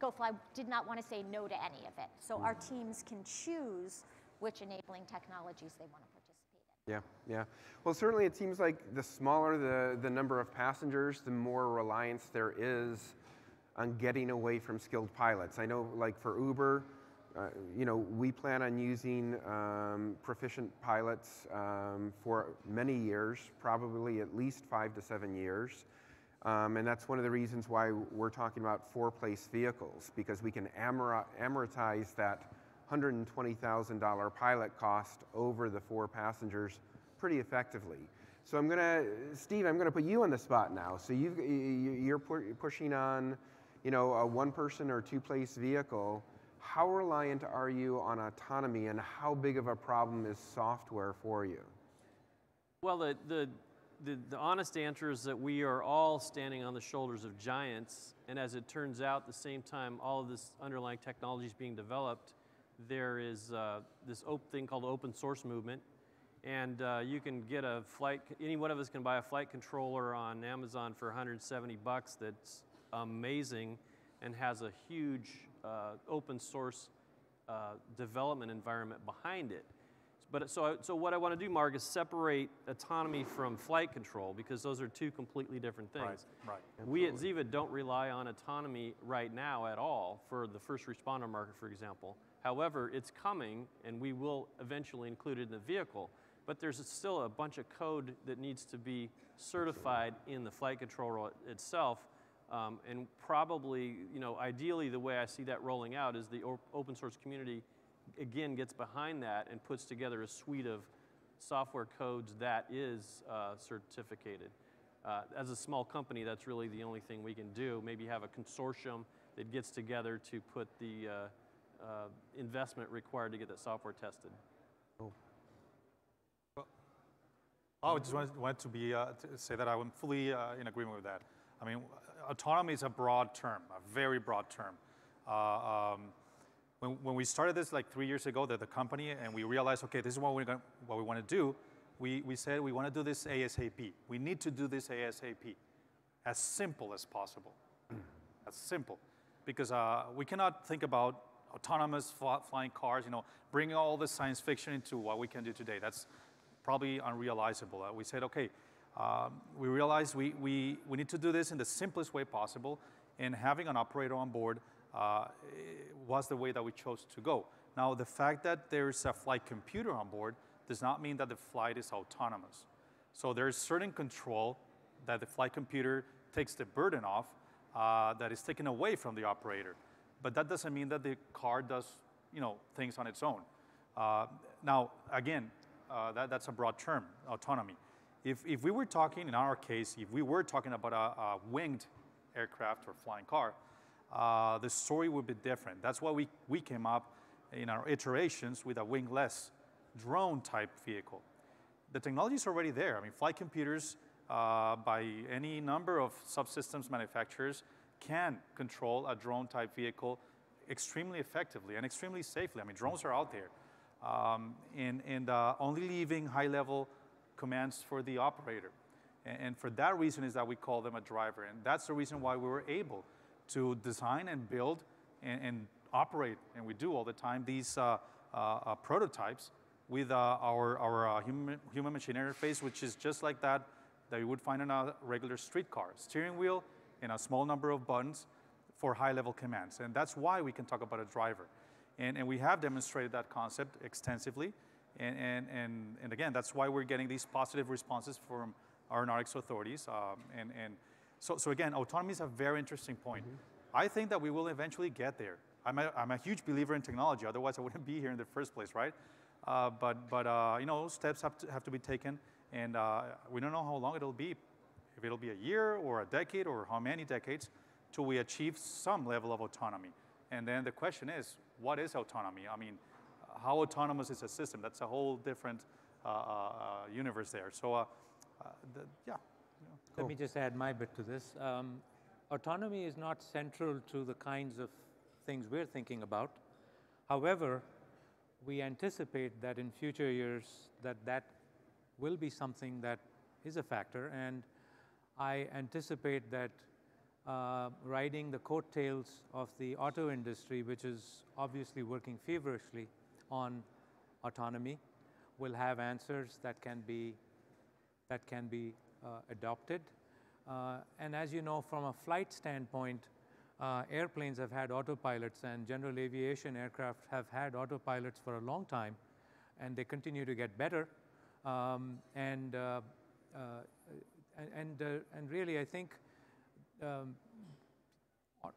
GoFly did not want to say no to any of it. So our teams can choose which enabling technologies they want to participate in. Yeah, yeah. Well, certainly it seems like the smaller the number of passengers, the more reliance there is on getting away from skilled pilots. I know, like for Uber, we plan on using proficient pilots for many years, probably at least 5 to 7 years. And that's one of the reasons why we're talking about 4-place vehicles, because we can amortize that $120,000 pilot cost over the 4 passengers pretty effectively. So Steve, I'm gonna put you on the spot now. So you're pushing on, a 1-person or 2-place vehicle. How reliant are you on autonomy, and how big of a problem is software for you? Well, the honest answer is that we are all standing on the shoulders of giants, and as it turns out, at the same time all of this underlying technology is being developed, there is this thing called open source movement, and you can get any one of us can buy a flight controller on Amazon for $170 that's amazing and has a huge open source development environment behind it. But so what I want to do, Mark, is separate autonomy from flight control, because those are 2 completely different things. Right. We at Ziva don't rely on autonomy right now at all for the first responder market, for example. However, it's coming, and we will eventually include it in the vehicle. But there's still a bunch of code that needs to be certified in the flight controller itself. And probably, ideally the way I see that rolling out is the open source community again gets behind that and puts together a suite of software codes that is certificated. As a small company, that's really the only thing we can do. Maybe have a consortium that gets together to put the investment required to get that software tested. Oh. Well, I just wanted to say that I'm fully in agreement with that. I mean, autonomy is a broad term, a very broad term. When we started this like 3 years ago, the company, and we realized, okay, this is what we want to do, we said we want to do this ASAP. We need to do this ASAP, as simple as possible, as simple, because we cannot think about autonomous flying cars, bringing all this science fiction into what we can do today. That's probably unrealizable. We said, okay, we realized we need to do this in the simplest way possible, and having an operator on board was the way that we chose to go. Now, the fact that there's a flight computer on board does not mean that the flight is autonomous. So there's certain control that the flight computer takes the burden off that is taken away from the operator. But that doesn't mean that the car does, things on its own. Now, again, that's a broad term, autonomy. If we were talking, in our case, if we were talking about a winged aircraft or flying car, the story would be different. That's why we came up in our iterations with a wingless drone-type vehicle. The technology is already there. I mean, flight computers by any number of subsystems manufacturers can control a drone-type vehicle extremely effectively and extremely safely. I mean, drones are out there. And only leaving high-level commands for the operator. And for that reason is that we call them a driver. And that's the reason why we were able to design and build and operate, and we do all the time, these prototypes with our human-machine interface, which is just like that you would find in a regular street car. Steering wheel and a small number of buttons for high-level commands. And that's why we can talk about a driver. And we have demonstrated that concept extensively. And again, that's why we're getting these positive responses from aeronautics authorities. So again, autonomy is a very interesting point. Mm-hmm. I think that we will eventually get there. I'm a huge believer in technology. Otherwise, I wouldn't be here in the first place, right? But steps have to be taken, and we don't know how long it'll be. If it'll be a year or a decade or how many decades till we achieve some level of autonomy. And then the question is, what is autonomy? I mean, how autonomous is a system? That's a whole different universe there. So, yeah. Cool. Let me just add my bit to this. Autonomy is not central to the kinds of things we're thinking about. However, we anticipate that in future years that will be something that is a factor, and I anticipate that riding the coattails of the auto industry, which is obviously working feverishly on autonomy, will have answers that can be adopted. And as you know, from a flight standpoint, airplanes have had autopilots, and general aviation aircraft have had autopilots for a long time, and they continue to get better. And really, I think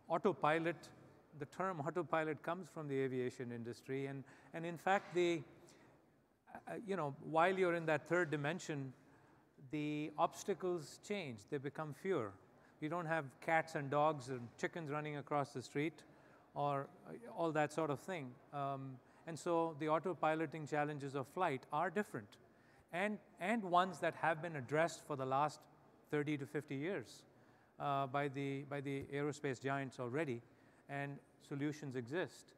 autopilot, the term autopilot comes from the aviation industry, and in fact, while you're in that third dimension, the obstacles change, they become fewer. You don't have cats and dogs and chickens running across the street or all that sort of thing. And so the autopiloting challenges of flight are different, and ones that have been addressed for the last 30 to 50 years by the aerospace giants already, and solutions exist.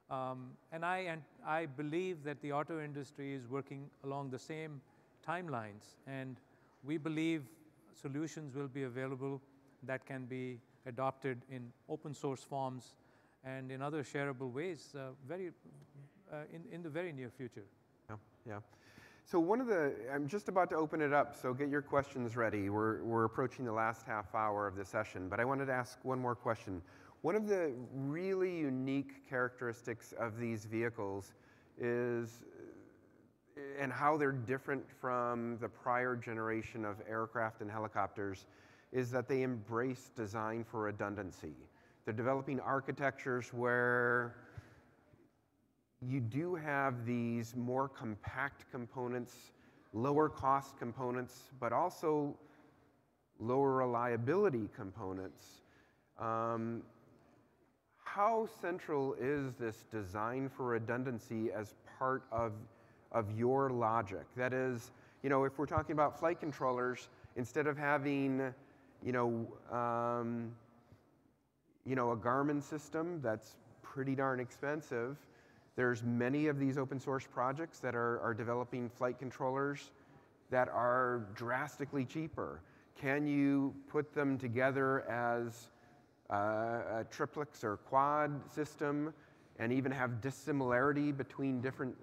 And I believe that the auto industry is working along the same timelines, and we believe solutions will be available that can be adopted in open source forms and in other shareable ways in the very near future. Yeah. So I'm just about to open it up, so get your questions ready. We're approaching the last half hour of the session, but I wanted to ask one more question. One of the really unique characteristics of these vehicles is, and how they're different from the prior generation of aircraft and helicopters, is that they embrace design for redundancy. They're developing architectures where you do have these more compact components, lower cost components, but also lower reliability components. How central is this design for redundancy as part of your logic? That is, if we're talking about flight controllers, instead of having, a Garmin system that's pretty darn expensive. There's many of these open source projects that are developing flight controllers that are drastically cheaper. Can you put them together as a triplex or quad system and even have dissimilarity between different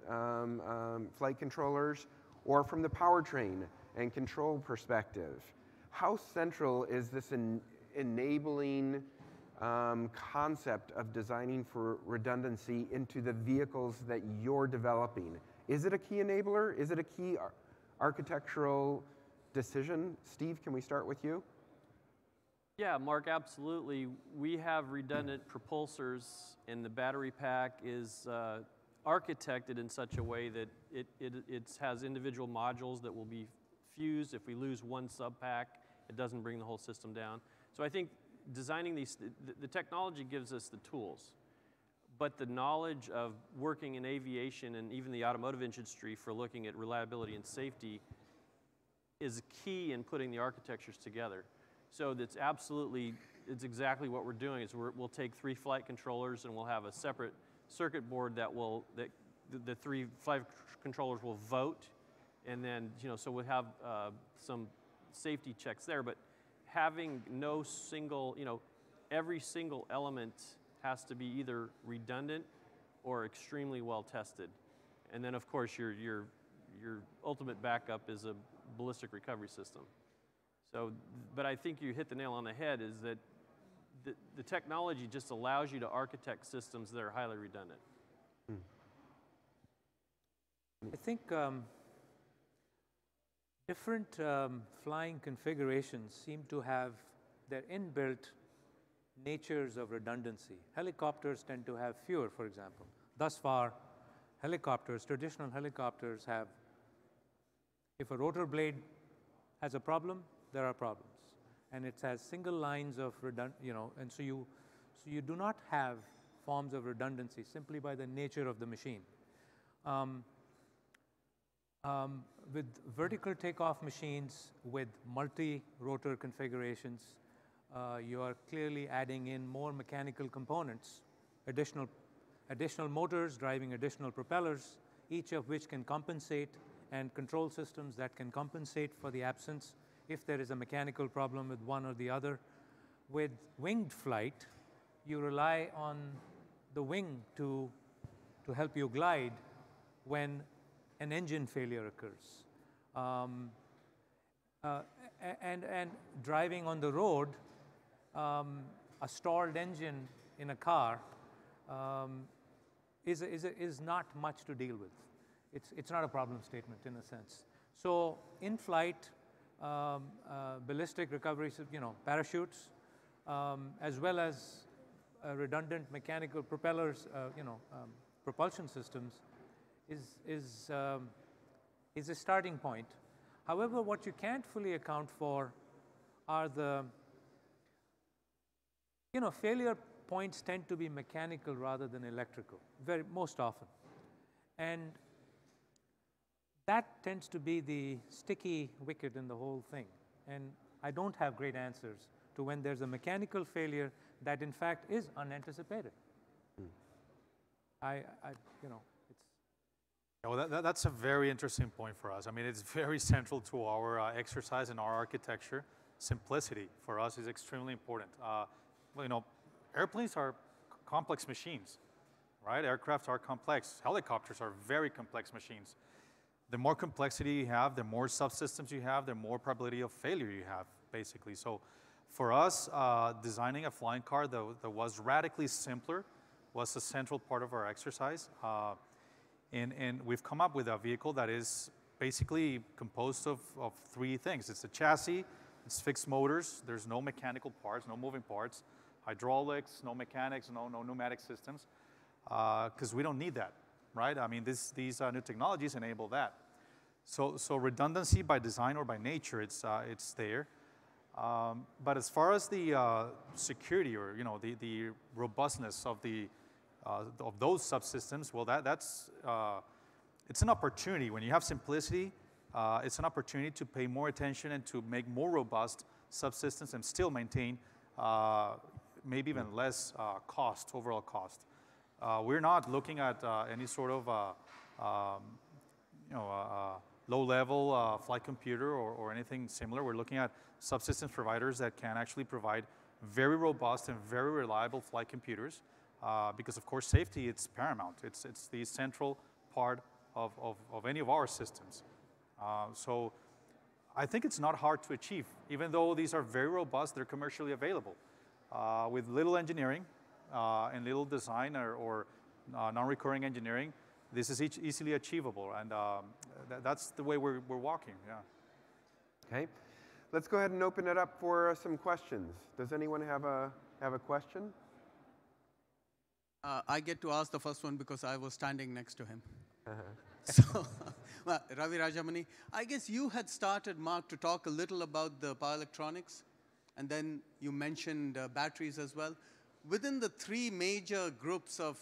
flight controllers, or from the powertrain and control perspective? How central is this enabling concept of designing for redundancy into the vehicles that you're developing? Is it a key enabler? Is it a key architectural decision? Steve, can we start with you? Yeah, Mark, absolutely. We have redundant propulsors, and the battery pack is architected in such a way that it has individual modules that will be fused. If we lose one sub-pack, it doesn't bring the whole system down. So I think designing these, the technology gives us the tools, but the knowledge of working in aviation and even the automotive industry for looking at reliability and safety is key in putting the architectures together. So that's absolutely, it's exactly what we're doing. Is we'll take 3 flight controllers and we'll have a separate circuit board that the 3 flight controllers will vote, and then so we'll have some safety checks there. But having no single, every single element has to be either redundant or extremely well tested, and then of course your ultimate backup is a ballistic recovery system. So, but I think you hit the nail on the head, is that the technology just allows you to architect systems that are highly redundant. I think different flying configurations seem to have their inbuilt natures of redundancy. Helicopters tend to have fewer, for example. Thus far, traditional helicopters have, if a rotor blade has a problem, there are problems. And it has single lines of and so you do not have forms of redundancy simply by the nature of the machine. With vertical takeoff machines with multi-rotor configurations, you are clearly adding in more mechanical components, additional motors driving additional propellers, each of which can compensate, and control systems that can compensate for the absence if there is a mechanical problem with one or the other. With winged flight, you rely on the wing to help you glide when an engine failure occurs. And driving on the road, a stalled engine in a car is not much to deal with. It's not a problem statement in a sense. So in flight, ballistic recovery, parachutes, as well as redundant mechanical propellers, propulsion systems, is a starting point. However, what you can't fully account for are the, failure points tend to be mechanical rather than electrical, most often. And that tends to be the sticky wicket in the whole thing. And I don't have great answers to when there's a mechanical failure that in fact is unanticipated. Well, that's a very interesting point for us. I mean, it's very central to our exercise and our architecture. Simplicity for us is extremely important. Airplanes are complex machines, right? Aircraft are complex. Helicopters are very complex machines. The more complexity you have, the more subsystems you have, the more probability of failure you have, basically. So for us, designing a flying car that was radically simpler was a central part of our exercise. And we've come up with a vehicle that is basically composed of 3 things. It's a chassis, it's fixed motors, there's no mechanical parts, no moving parts, hydraulics, no mechanics, no pneumatic systems, because we don't need that, right? I mean, these new technologies enable that. So redundancy by design or by nature, it's there. But as far as the security or the robustness of those subsystems, well, it's an opportunity. When you have simplicity, it's an opportunity to pay more attention and to make more robust subsystems and still maintain maybe even less cost, overall cost. We're not looking at any sort of low-level flight computer or anything similar. We're looking at subsystems providers that can actually provide very robust and very reliable flight computers because, of course, safety, it's paramount. It's the central part of any of our systems. So I think it's not hard to achieve. Even though these are very robust, they're commercially available. With little engineering and little design or non-recurring engineering, this is easily achievable, and that's the way we're walking, yeah. Okay, let's go ahead and open it up for some questions. Does anyone have a question? I get to ask the first one because I was standing next to him. So, well, Ravi Rajamani, I guess you had started, Mark, to talk a little about the power electronics, and then you mentioned batteries as well. Within the three major groups of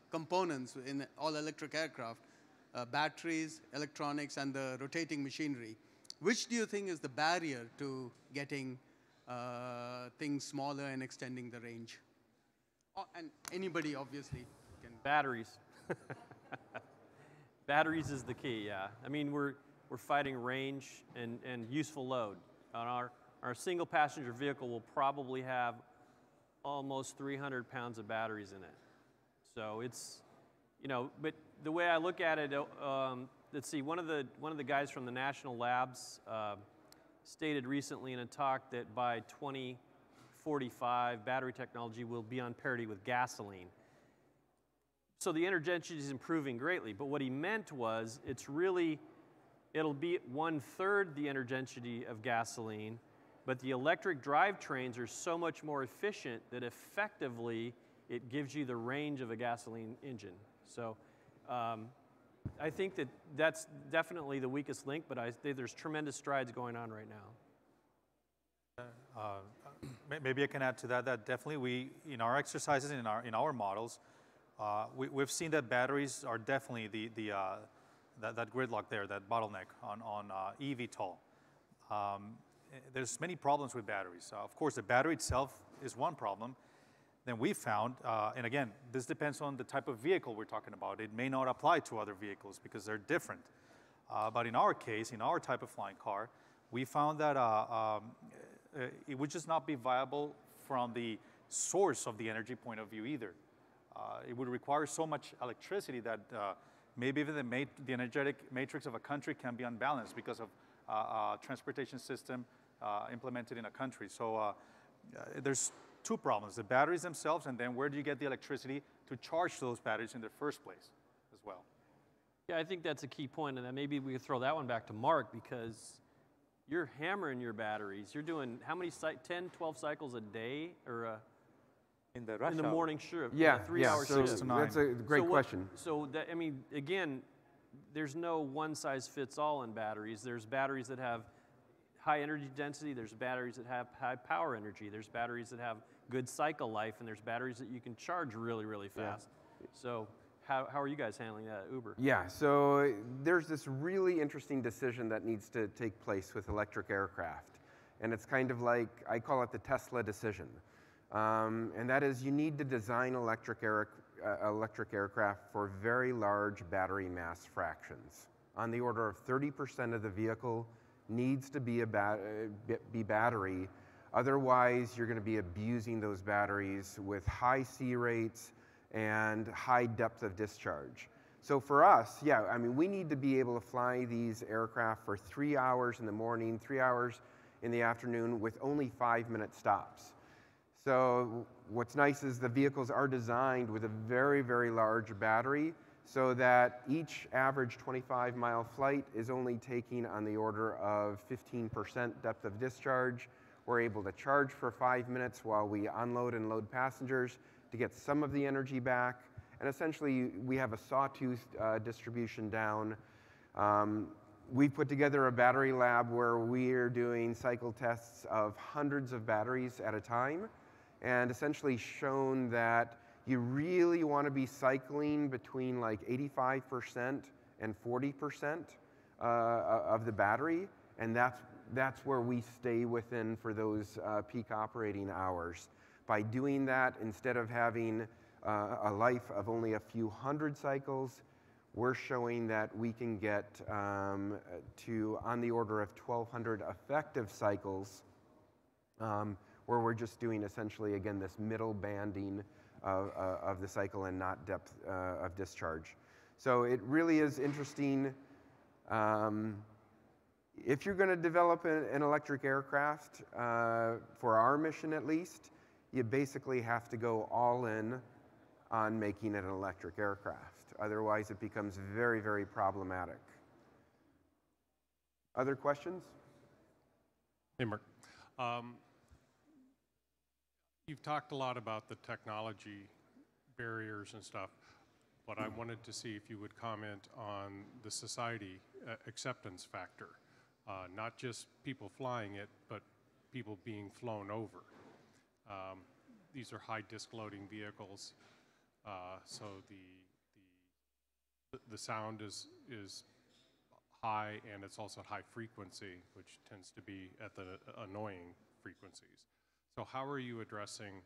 components in all electric aircraft, batteries, electronics, and the rotating machinery, which do you think is the barrier to getting things smaller and extending the range? Oh, and anybody, obviously, can. Batteries. Batteries is the key, yeah. I mean, we're fighting range and useful load. On our single passenger vehicle will probably have almost 300 pounds of batteries in it. So it's, but the way I look at it, let's see, one of the guys from the national labs stated recently in a talk that by 2045, battery technology will be on parity with gasoline. So the energy density is improving greatly, but what he meant was it'll be 1/3 the energy density of gasoline, but the electric drivetrains are so much more efficient that effectively it gives you the range of a gasoline engine. So I think that's definitely the weakest link, but I think there's tremendous strides going on right now. Maybe I can add to that. That definitely in our exercises, in our models, we've seen that batteries are definitely that gridlock there, that bottleneck on eVTOL. There's many problems with batteries. Of course, the battery itself is one problem. Then we found, and again, this depends on the type of vehicle we're talking about. It may not apply to other vehicles because they're different. But in our case, in our type of flying car, we found that it would just not be viable from the source of the energy point of view either. It would require so much electricity that maybe even the energetic matrix of a country can be unbalanced because of a transportation system implemented in a country. So there's two problems, the batteries themselves, and then where do you get the electricity to charge those batteries in the first place as well. Yeah, I think that's a key point, and then maybe we could throw that one back to Mark, because you're hammering your batteries. You're doing how many 10, 12 cycles a day, or in the rush in the hour. morning shift? Yeah, 3-hour so shift. that's a great question. So that, I mean, again, there's no one size fits all in batteries. There's batteries that have high energy density, there's batteries that have high power energy, there's batteries that have good cycle life, and there's batteries that you can charge really, really fast. Yeah. So how are you guys handling that at Uber? Yeah, so there's this really interesting decision that needs to take place with electric aircraft. And it's kind of like, I call it the Tesla decision. And that is, you need to design electric aircraft for very large battery mass fractions. On the order of 30% of the vehicle needs to be battery. Otherwise, you're going to be abusing those batteries with high C rates and high depth of discharge. So for us, yeah, I mean, we need to be able to fly these aircraft for 3 hours in the morning, 3 hours in the afternoon with only 5-minute stops. So what's nice is the vehicles are designed with a very, very large battery so that each average 25-mile flight is only taking on the order of 15% depth of discharge. We're able to charge for 5 minutes while we unload and load passengers to get some of the energy back. And essentially, we have a sawtooth distribution down. We've put together a battery lab where we're doing cycle tests of hundreds of batteries at a time, and essentially shown that you really want to be cycling between like 85% and 40% of the battery, and that's that's where we stay within for those peak operating hours. By doing that, instead of having a life of only a few hundred cycles, we're showing that we can get to on the order of 1,200 effective cycles, where we're just doing essentially, again, this middle banding of the cycle and not depth of discharge. So it really is interesting. If you're going to develop an electric aircraft, for our mission at least, you basically have to go all in on making it an electric aircraft. Otherwise, it becomes very, very problematic. Other questions? Hey, Mark. You've talked a lot about the technology barriers and stuff, but I wanted to see if you would comment on the society acceptance factor. Not just people flying it, but people being flown over. These are high disk loading vehicles, so the sound is high, and it's also high frequency, which tends to be at the annoying frequencies. So how are you addressing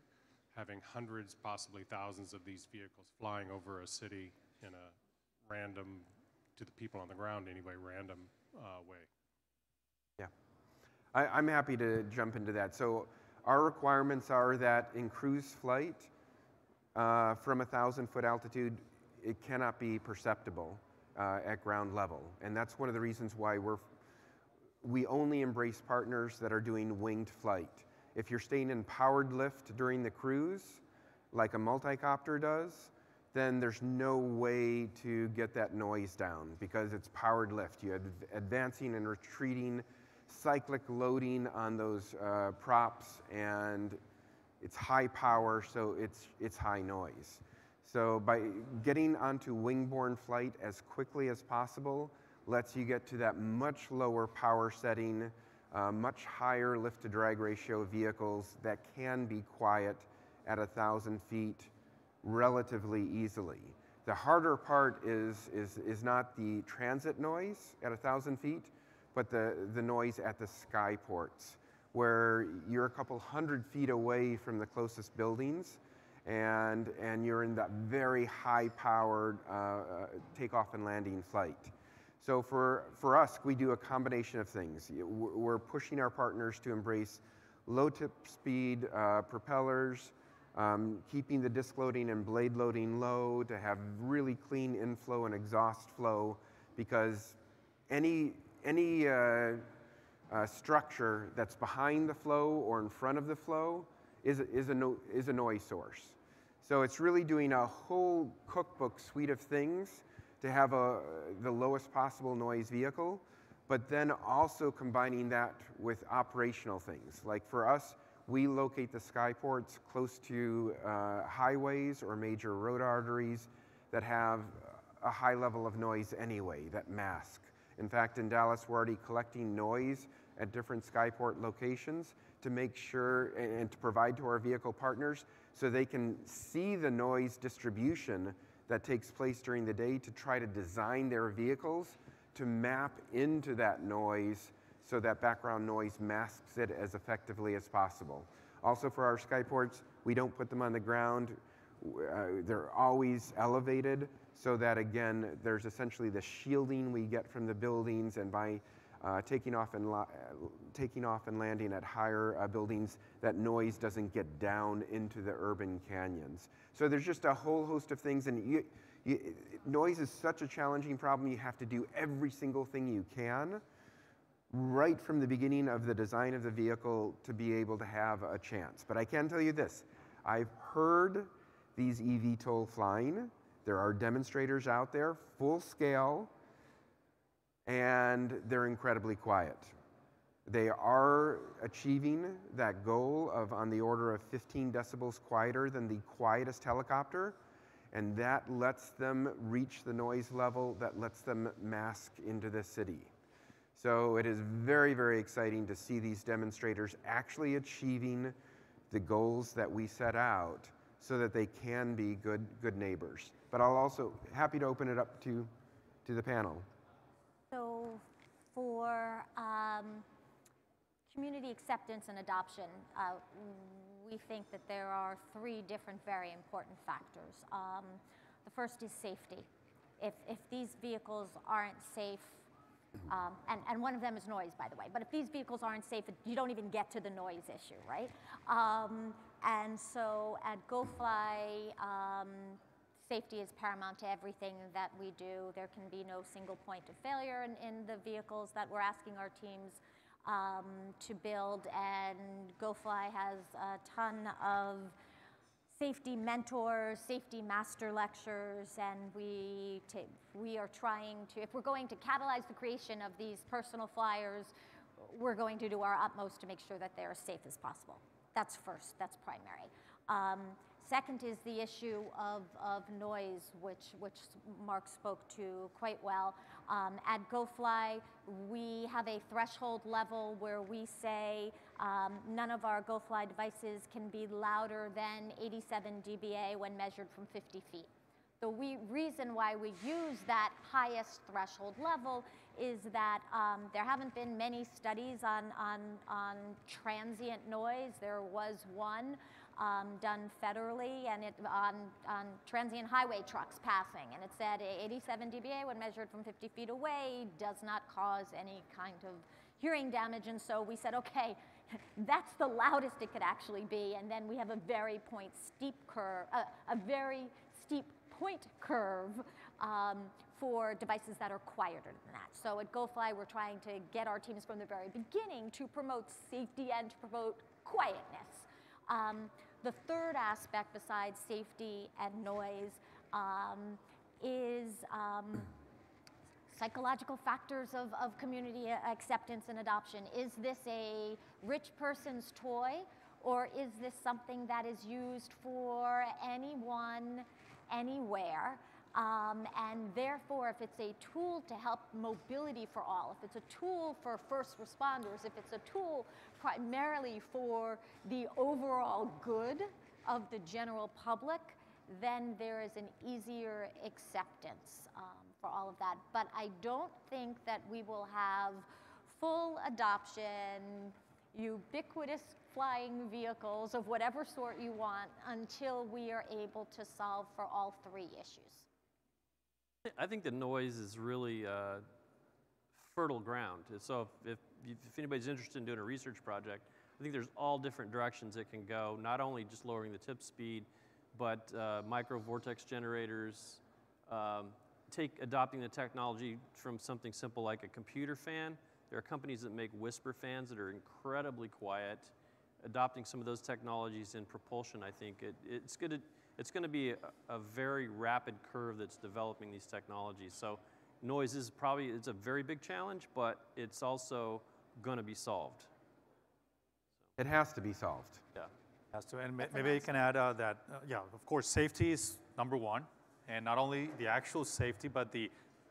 having hundreds, possibly thousands of these vehicles flying over a city in a random, to the people on the ground anyway, random way? Yeah, I'm happy to jump into that. So our requirements are that in cruise flight, from 1,000-foot altitude, it cannot be perceptible at ground level. And that's one of the reasons why we only embrace partners that are doing winged flight. If you're staying in powered lift during the cruise, like a multicopter does, then there's no way to get that noise down because it's powered lift. You're advancing and retreating, cyclic loading on those props, and it's high power, so it's high noise. So by getting onto wing-borne flight as quickly as possible lets you get to that much lower power setting, much higher lift-to-drag ratio vehicles that can be quiet at 1,000 feet relatively easily. The harder part is not the transit noise at 1,000 feet, but the noise at the skyports, where you're a couple hundred feet away from the closest buildings, and you're in that very high-powered takeoff and landing flight. So for us, we do a combination of things. We're pushing our partners to embrace low-tip speed propellers, keeping the disk loading and blade loading low to have really clean inflow and exhaust flow, because any structure that's behind the flow or in front of the flow is a noise source. So it's really doing a whole cookbook suite of things to have the lowest possible noise vehicle, but then also combining that with operational things. Like for us, we locate the skyports close to highways or major road arteries that have a high level of noise anyway, that mask. In fact, in Dallas, we're already collecting noise at different skyport locations to make sure and to provide to our vehicle partners so they can see the noise distribution that takes place during the day to try to design their vehicles to map into that noise so that background noise masks it as effectively as possible. Also for our skyports, we don't put them on the ground. They're always elevated so that, again, there's essentially the shielding we get from the buildings, and by taking off and landing at higher buildings, that noise doesn't get down into the urban canyons. So there's just a whole host of things, and noise is such a challenging problem. You have to do every single thing you can right from the beginning of the design of the vehicle to be able to have a chance. But I can tell you this, I've heard these eVTOL flying. There are demonstrators out there, full scale, and they're incredibly quiet. They are achieving that goal of on the order of 15 decibels quieter than the quietest helicopter, and that lets them reach the noise level that lets them mask into the city. So it is very, very exciting to see these demonstrators actually achieving the goals that we set out so that they can be good neighbors. But I'll also happy to open it up to the panel. So for community acceptance and adoption, we think that there are 3 different very important factors. The first is safety. If these vehicles aren't safe, and one of them is noise, by the way, but if these vehicles aren't safe, you don't even get to the noise issue, right? And so at GoFly, safety is paramount to everything that we do. There can be no single point of failure in the vehicles that we're asking our teams to build, and GoFly has a ton of safety mentors, safety master lectures, and we are trying to, if we're going to catalyze the creation of these personal flyers, we're going to do our utmost to make sure that they're as safe as possible. That's first, that's primary. Second is the issue of noise, which Mark spoke to quite well. At GoFly, we have a threshold level where we say none of our GoFly devices can be louder than 87 dBA when measured from 50 feet. The reason why we use that highest threshold level is that there haven't been many studies on transient noise. There was one done federally, and on transient highway trucks passing, and it said 87 dBA when measured from 50 feet away does not cause any kind of hearing damage. And so we said, okay, that's the loudest it could actually be, and then we have a very steep point curve for devices that are quieter than that. So at GoFly, we're trying to get our teams from the very beginning to promote safety and to promote quietness. The third aspect besides safety and noise is psychological factors of community acceptance and adoption. Is this a rich person's toy, or is this something that is used for anyone, anywhere? And therefore, if it's a tool to help mobility for all, if it's a tool for first responders, if it's a tool primarily for the overall good of the general public, then there is an easier acceptance for all of that. But I don't think that we will have full adoption, ubiquitous flying vehicles of whatever sort you want until we are able to solve for all 3 issues. I think the noise is really fertile ground. So if anybody's interested in doing a research project, I think there's all different directions it can go, not only just lowering the tip speed, but micro vortex generators, adopting the technology from something simple like a computer fan. There are companies that make whisper fans that are incredibly quiet. Adopting some of those technologies in propulsion, I think it's going to be a very rapid curve that's developing these technologies. So noise is it's a very big challenge, but it's also going to be solved. It has to be solved. Yeah. Has to, and maybe I can add that, yeah, of course, safety is number 1, and not only the actual safety, but the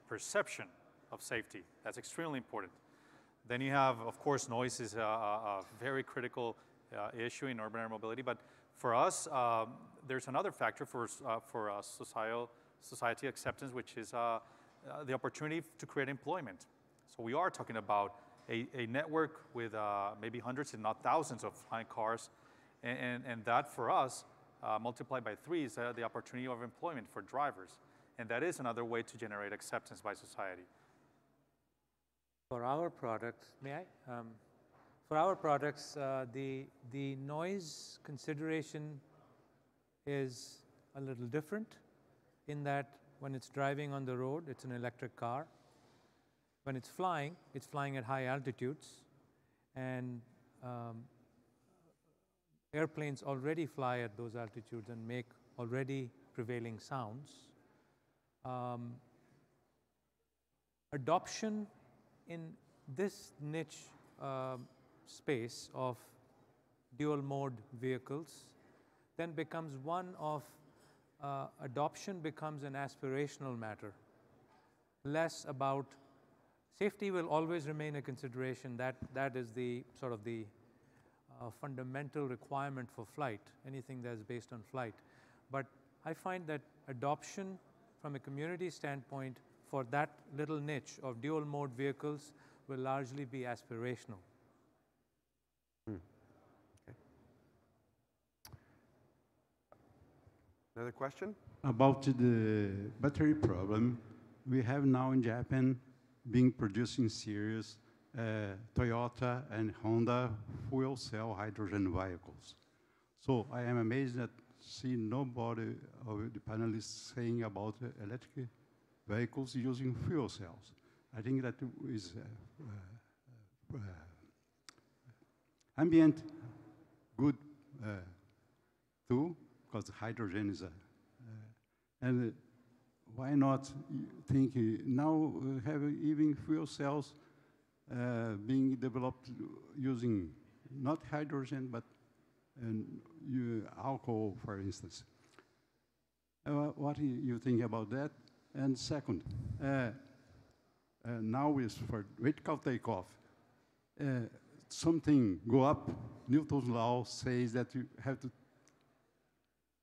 perception of safety. That's extremely important. Then you have, of course, noise is a very critical issue in urban air mobility, but for us, there's another factor for society acceptance, which is the opportunity to create employment. So we are talking about a network with maybe hundreds, if not thousands, of flying cars, and that for us, multiplied by 3, is the opportunity of employment for drivers, and that is another way to generate acceptance by society. For our products, may I? For our products, the noise consideration is a little different in that when it's driving on the road, it's an electric car. When it's flying at high altitudes, and airplanes already fly at those altitudes and make already prevailing sounds. Adoption in this niche space of dual mode vehicles then becomes one of adoption becomes an aspirational matter, less about safety will always remain a consideration. That is the sort of the fundamental requirement for flight, anything that's based on flight. But I find that adoption from a community standpoint for that little niche of dual mode vehicles will largely be aspirational. Another question? About the battery problem, we have now in Japan being produced in series Toyota and Honda fuel cell hydrogen vehicles. So I am amazed that see nobody of the panelists saying about electric vehicles using fuel cells. I think that is ambient good too, because hydrogen is a and why not think now have even fuel cells being developed using not hydrogen but alcohol, for instance. What do you think about that? And second, now is for vertical takeoff. Something go up, Newton's law says that you have to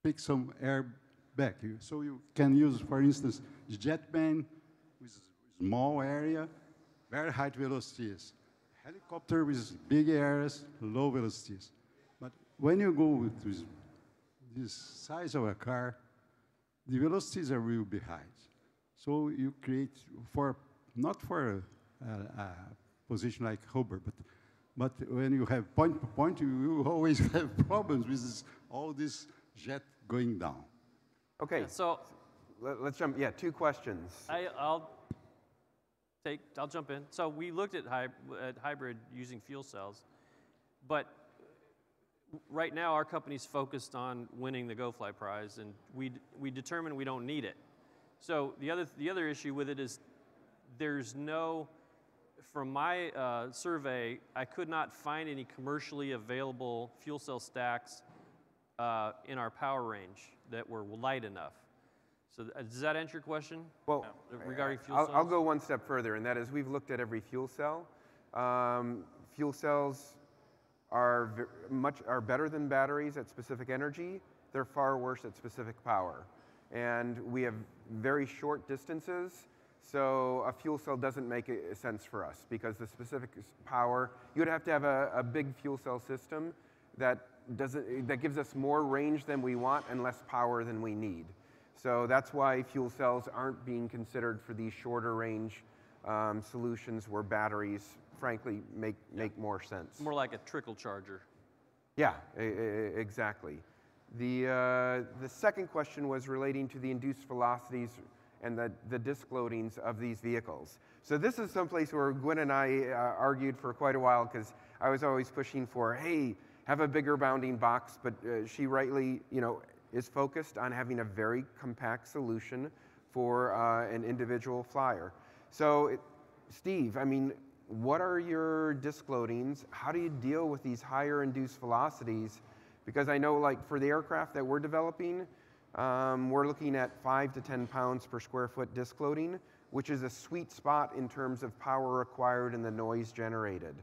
pick some air back. So you can use, for instance, the jet plane with small area, very high velocities. Helicopter with big areas, low velocities. But when you go with this size of a car, the velocities are will be high. So you create not for a position like Hubble, but when you have point to point, you will always have problems with all this jet going down. Okay, Yeah, so let's jump. Yeah, 2 questions. I'll jump in. So we looked at hybrid using fuel cells, but right now our company's focused on winning the GoFly prize, and we determined we don't need it. So the other issue with it is there's no, from my survey, I could not find any commercially available fuel cell stacks in our power range that were light enough. So does that answer your question? Well, regarding fuel cells? I'll go one step further, and that is we've looked at every fuel cell. Fuel cells are better than batteries at specific energy. They're far worse at specific power. And we have very short distances, so a fuel cell doesn't make sense for us because the specific power, you would have to have a big fuel cell system that gives us more range than we want and less power than we need. So that's why fuel cells aren't being considered for these shorter range solutions where batteries, frankly, make more sense. More like a trickle charger. Yeah, exactly. The second question was relating to the induced velocities and the disk loadings of these vehicles. So this is someplace where Gwen and I argued for quite a while because I was always pushing for, hey, have a bigger bounding box, but she rightly, is focused on having a very compact solution for an individual flyer. So, Steve, I mean, what are your disk loadings? How do you deal with these higher induced velocities? Because I know, like, for the aircraft that we're developing, we're looking at 5 to 10 pounds per square foot disk loading, which is a sweet spot in terms of power required and the noise generated.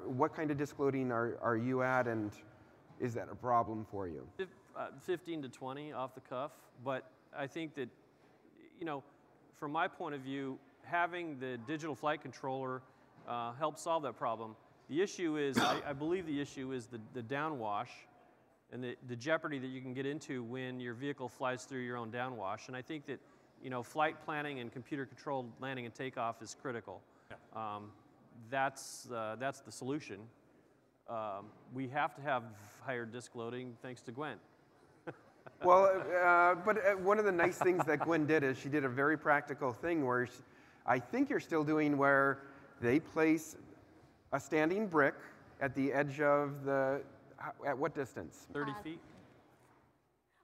What kind of disk loading are you at, and is that a problem for you? 15 to 20 off the cuff, but I think that, from my point of view, having the digital flight controller helps solve that problem. The issue is, I believe the issue is the downwash and the jeopardy that you can get into when your vehicle flies through your own downwash. And I think that, flight planning and computer-controlled landing and takeoff is critical. Yeah. That's the solution. We have to have higher disk loading, thanks to Gwen. Well, but one of the nice things that Gwen did is she did a very practical thing where I think you're still doing where they place a standing brick at the edge of at what distance? 30 feet.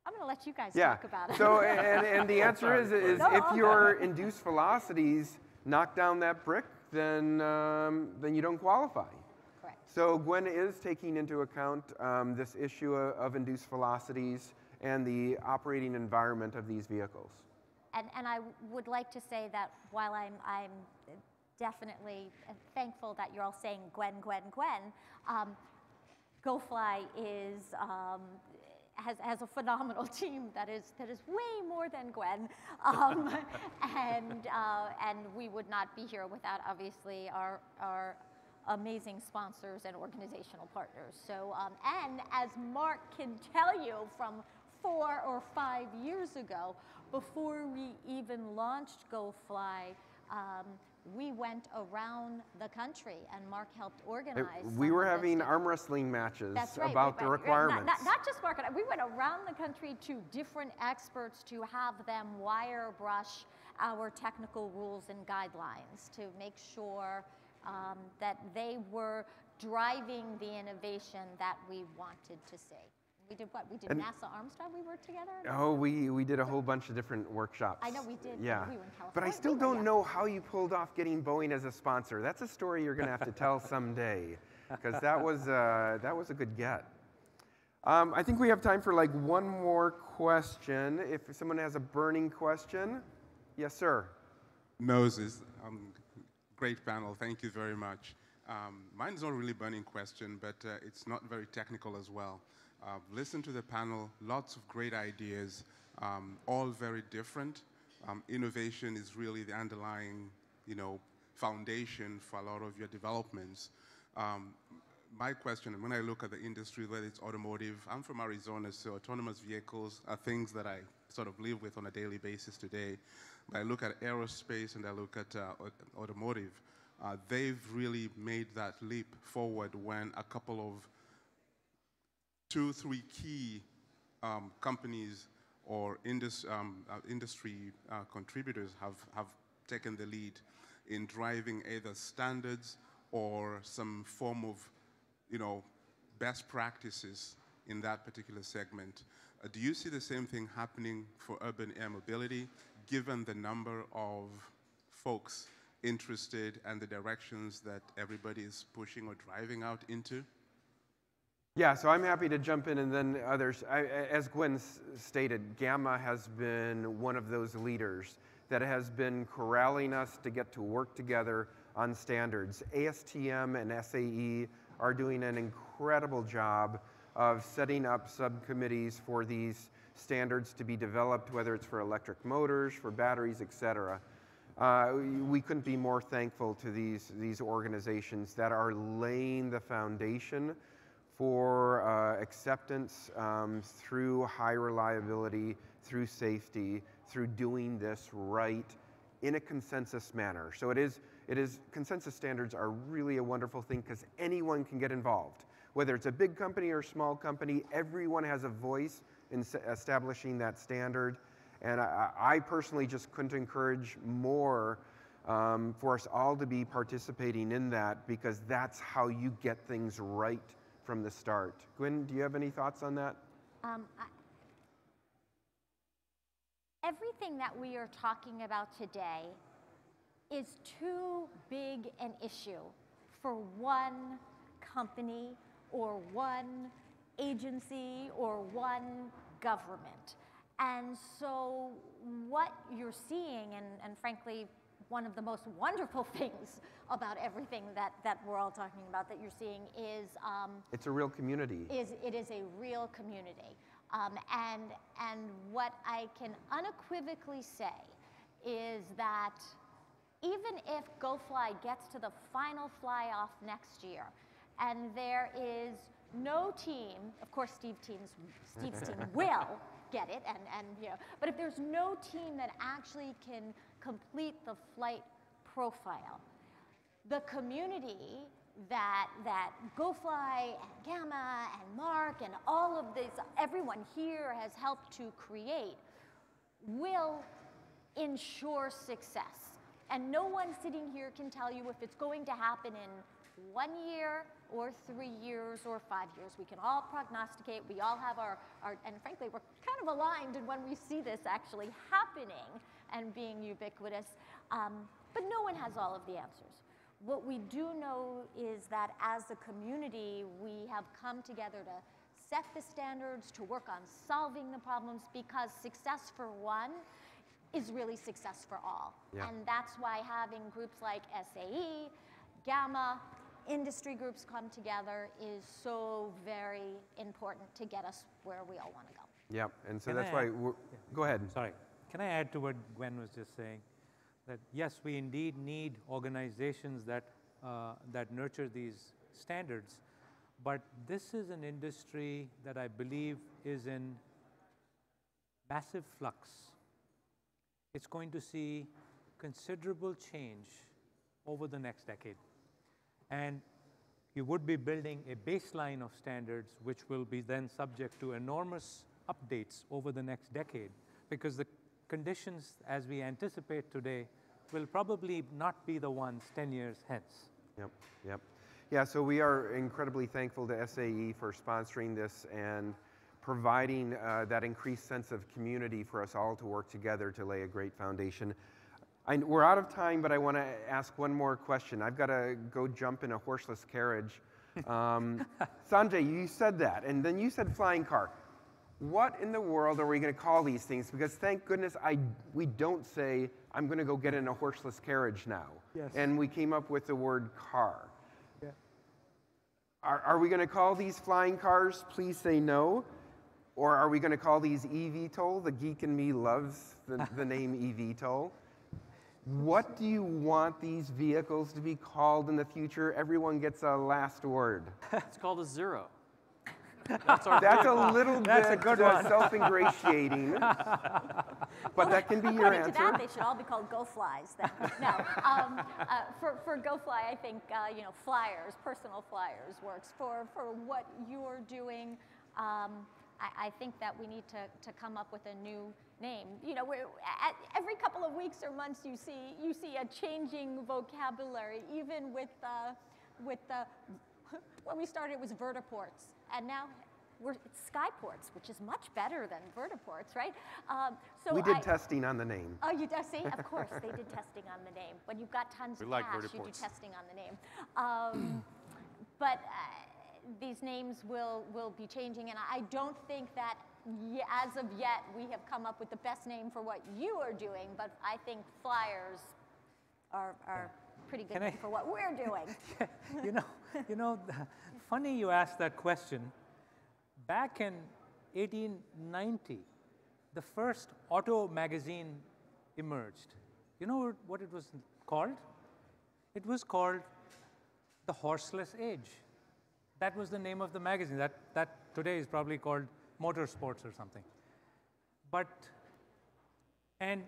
I'm going to let you guys talk about it. So, and the answer is if your induced velocities knock down that brick, then you don't qualify. Correct. So Gwen is taking into account this issue of induced velocities and the operating environment of these vehicles. And I would like to say that while I'm definitely thankful that you're all saying Gwen, GoFly has a phenomenal team that is way more than Gwen, and we would not be here without obviously our amazing sponsors and organizational partners. So and as Mark can tell you from 4 or 5 years ago, before we even launched GoFly, we went around the country, and Mark helped organize. We were having arm wrestling matches about the requirements. Not just Mark and I, we went around the country to different experts to have them wire brush our technical rules and guidelines to make sure that they were driving the innovation that we wanted to see. We did what? We did NASA Armstrong. We worked together. Oh, we did a whole bunch of different workshops. I know we did. Yeah, we were in California. but I still don't know how you pulled off getting Boeing as a sponsor. That's a story you're going to have to tell someday, because that was a good get. I think we have time for like one more question. If someone has a burning question, yes, sir. Moses, great panel. Thank you very much. Mine's not really a burning question, but it's not very technical as well. Listen to the panel, lots of great ideas, all very different. Innovation is really the underlying, foundation for a lot of your developments. My question, when I look at the industry, whether it's automotive, I'm from Arizona, so autonomous vehicles are things that I sort of live with on a daily basis today. But I look at aerospace and I look at automotive. They've really made that leap forward when a couple of 2-3 key companies or industry contributors have taken the lead in driving either standards or some form of, best practices in that particular segment. Do you see the same thing happening for urban air mobility, given the number of folks interested and the directions that everybody is pushing or driving out into? Yeah, so I'm happy to jump in, and then others. As Gwen stated, Gamma has been one of those leaders that has been corralling us to get to work together on standards. ASTM and SAE are doing an incredible job of setting up subcommittees for these standards to be developed, whether it's for electric motors, for batteries, et cetera. We couldn't be more thankful to these organizations that are laying the foundation for acceptance through high reliability, through safety, through doing this right in a consensus manner. So it is consensus standards are really a wonderful thing because anyone can get involved. Whether it's a big company or a small company, everyone has a voice in establishing that standard. And I personally just couldn't encourage more for us all to be participating in that, because that's how you get things right from the start. Gwen, do you have any thoughts on that? Everything that we are talking about today is too big an issue for one company or one agency or one government. And so what you're seeing, and frankly, one of the most wonderful things about everything that we're all talking about that you're seeing is it's a real community. It is a real community. And what I can unequivocally say is that even if GoFly gets to the final fly-off next year, and there is no team, of course Steve's team will get it, but if there's no team that actually can complete the flight profile, the community that GoFly and Gamma and Mark and all of this, everyone here has helped to create, will ensure success. And no one sitting here can tell you if it's going to happen in 1 year or 3 years or 5 years. We can all prognosticate. We all have our and frankly, we're kind of aligned in when we see this actually happening and being ubiquitous. But no one has all of the answers. What we do know is that as a community, we have come together to set the standards, to work on solving the problems, because success for one is really success for all. Yeah. And that's why having groups like SAE, Gamma, industry groups come together is so very important to get us where we all want to go. Yep, and so that's why go ahead. Sorry, can I add to what Gwen was just saying? That yes, we indeed need organizations that nurture these standards, but this is an industry that I believe is in massive flux. It's going to see considerable change over the next decade. And you would be building a baseline of standards which will be then subject to enormous updates over the next decade, because the conditions as we anticipate today will probably not be the ones 10 years hence. Yep, yep. Yeah, so we are incredibly thankful to SAE for sponsoring this and providing that increased sense of community for us all to work together to lay a great foundation. We're out of time, but I want to ask one more question. I've got to go jump in a horseless carriage. Sanjay, you said that, and then you said flying car. What in the world are we going to call these things? Because thank goodness we don't say, I'm going to go get in a horseless carriage now. Yes. And we came up with the word car. Yeah. Are we going to call these flying cars? Please say no. Or are we going to call these eVTOL? The geek in me loves the name eVTOL. What do you want these vehicles to be called in the future? Everyone gets a last word. It's called a Zero. That's a little bit self-ingratiating, but that can be your According answer. to that, they should all be called GoFlies then. No, for GoFly, I think flyers, personal flyers works. For what you're doing, I think that we need to come up with a new name. Every couple of weeks or months, you see a changing vocabulary. Even with when we started, it was vertiports, and now it's skyports, which is much better than vertiports, right? So we did testing on the name. Oh, you see? Of course, they did testing on the name. When you've got tons of cash, you do testing on the name. But these names will be changing, and I don't think that as of yet we have come up with the best name for what you are doing, but I think flyers are pretty good name for what we're doing. Funny you asked that question. Back in 1890, the first auto magazine emerged. You know what it was called? It was called The Horseless Age. That was the name of the magazine. That today is probably called Motorsports or something. And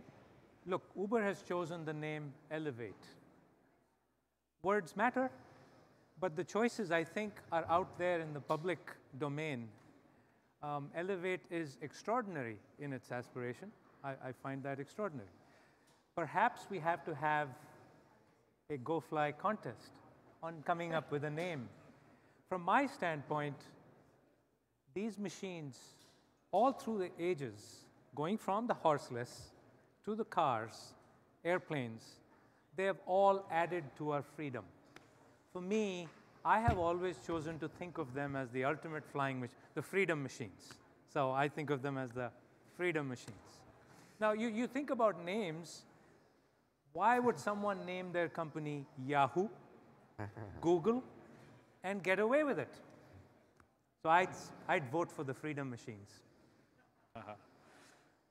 look, Uber has chosen the name Elevate. Words matter, but the choices, I think, are out there in the public domain. Elevate is extraordinary in its aspiration. I find that extraordinary. Perhaps we have to have a GoFly contest on coming up with a name. From my standpoint, these machines, all through the ages, going from the horseless to the cars, airplanes, they have all added to our freedom. For me, I have always chosen to think of them as the ultimate flying machine, the freedom machines. So I think of them as the freedom machines. Now, you think about names. Why would someone name their company Yahoo, Google, and get away with it? So I'd vote for the freedom machines.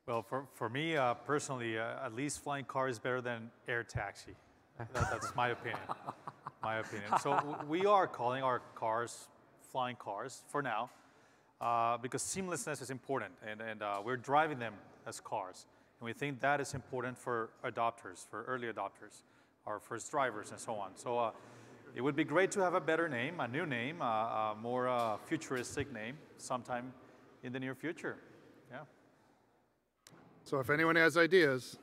Well, for me personally, at least flying car is better than air taxi. That's my opinion. My opinion. So we are calling our cars flying cars for now because seamlessness is important, and we're driving them as cars. And we think that is important for adopters, for early adopters, our first drivers, and so on. So it would be great to have a better name, a new name, a more futuristic name sometime in the near future. Yeah. So if anyone has ideas.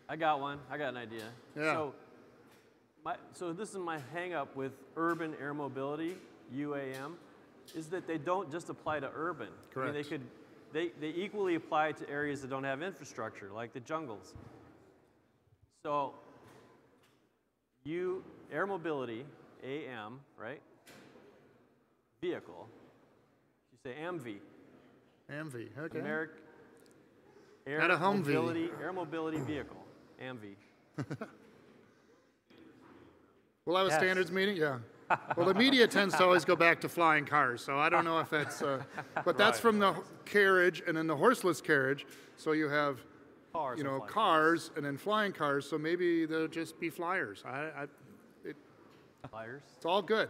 I got one. I got an idea. Yeah. So this is my hang-up with urban air mobility, UAM, is that they don't just apply to urban. Correct. I mean, they equally apply to areas that don't have infrastructure, like the jungles. So air mobility, AM, right? Vehicle. You say AMV. AMV, okay. Air mobility vehicle, AMV. We'll have a standards meeting, yeah. Well, the media tends to always go back to flying cars, so I don't know if that's, but that's from the carriage and then the horseless carriage. So you have, cars and then flying cars. So maybe they'll just be flyers. Flyers. It's all good.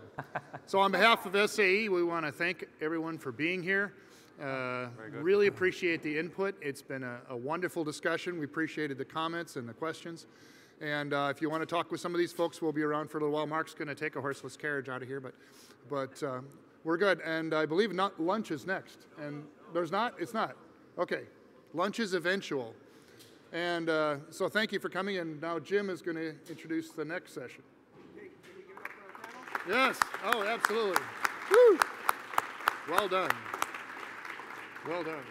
So on behalf of SAE, we want to thank everyone for being here. Really appreciate the input. It's been a wonderful discussion. We appreciated the comments and the questions. And if you want to talk with some of these folks, we'll be around for a little while. Mark's going to take a horseless carriage out of here, but we're good. And I believe lunch is next. And there's not? It's not. Okay. Lunch is eventual. And so thank you for coming. And now Jim is going to introduce the next session. Okay, can we give it up for our panel? Yes. Oh, absolutely. Woo! Well done. Well done.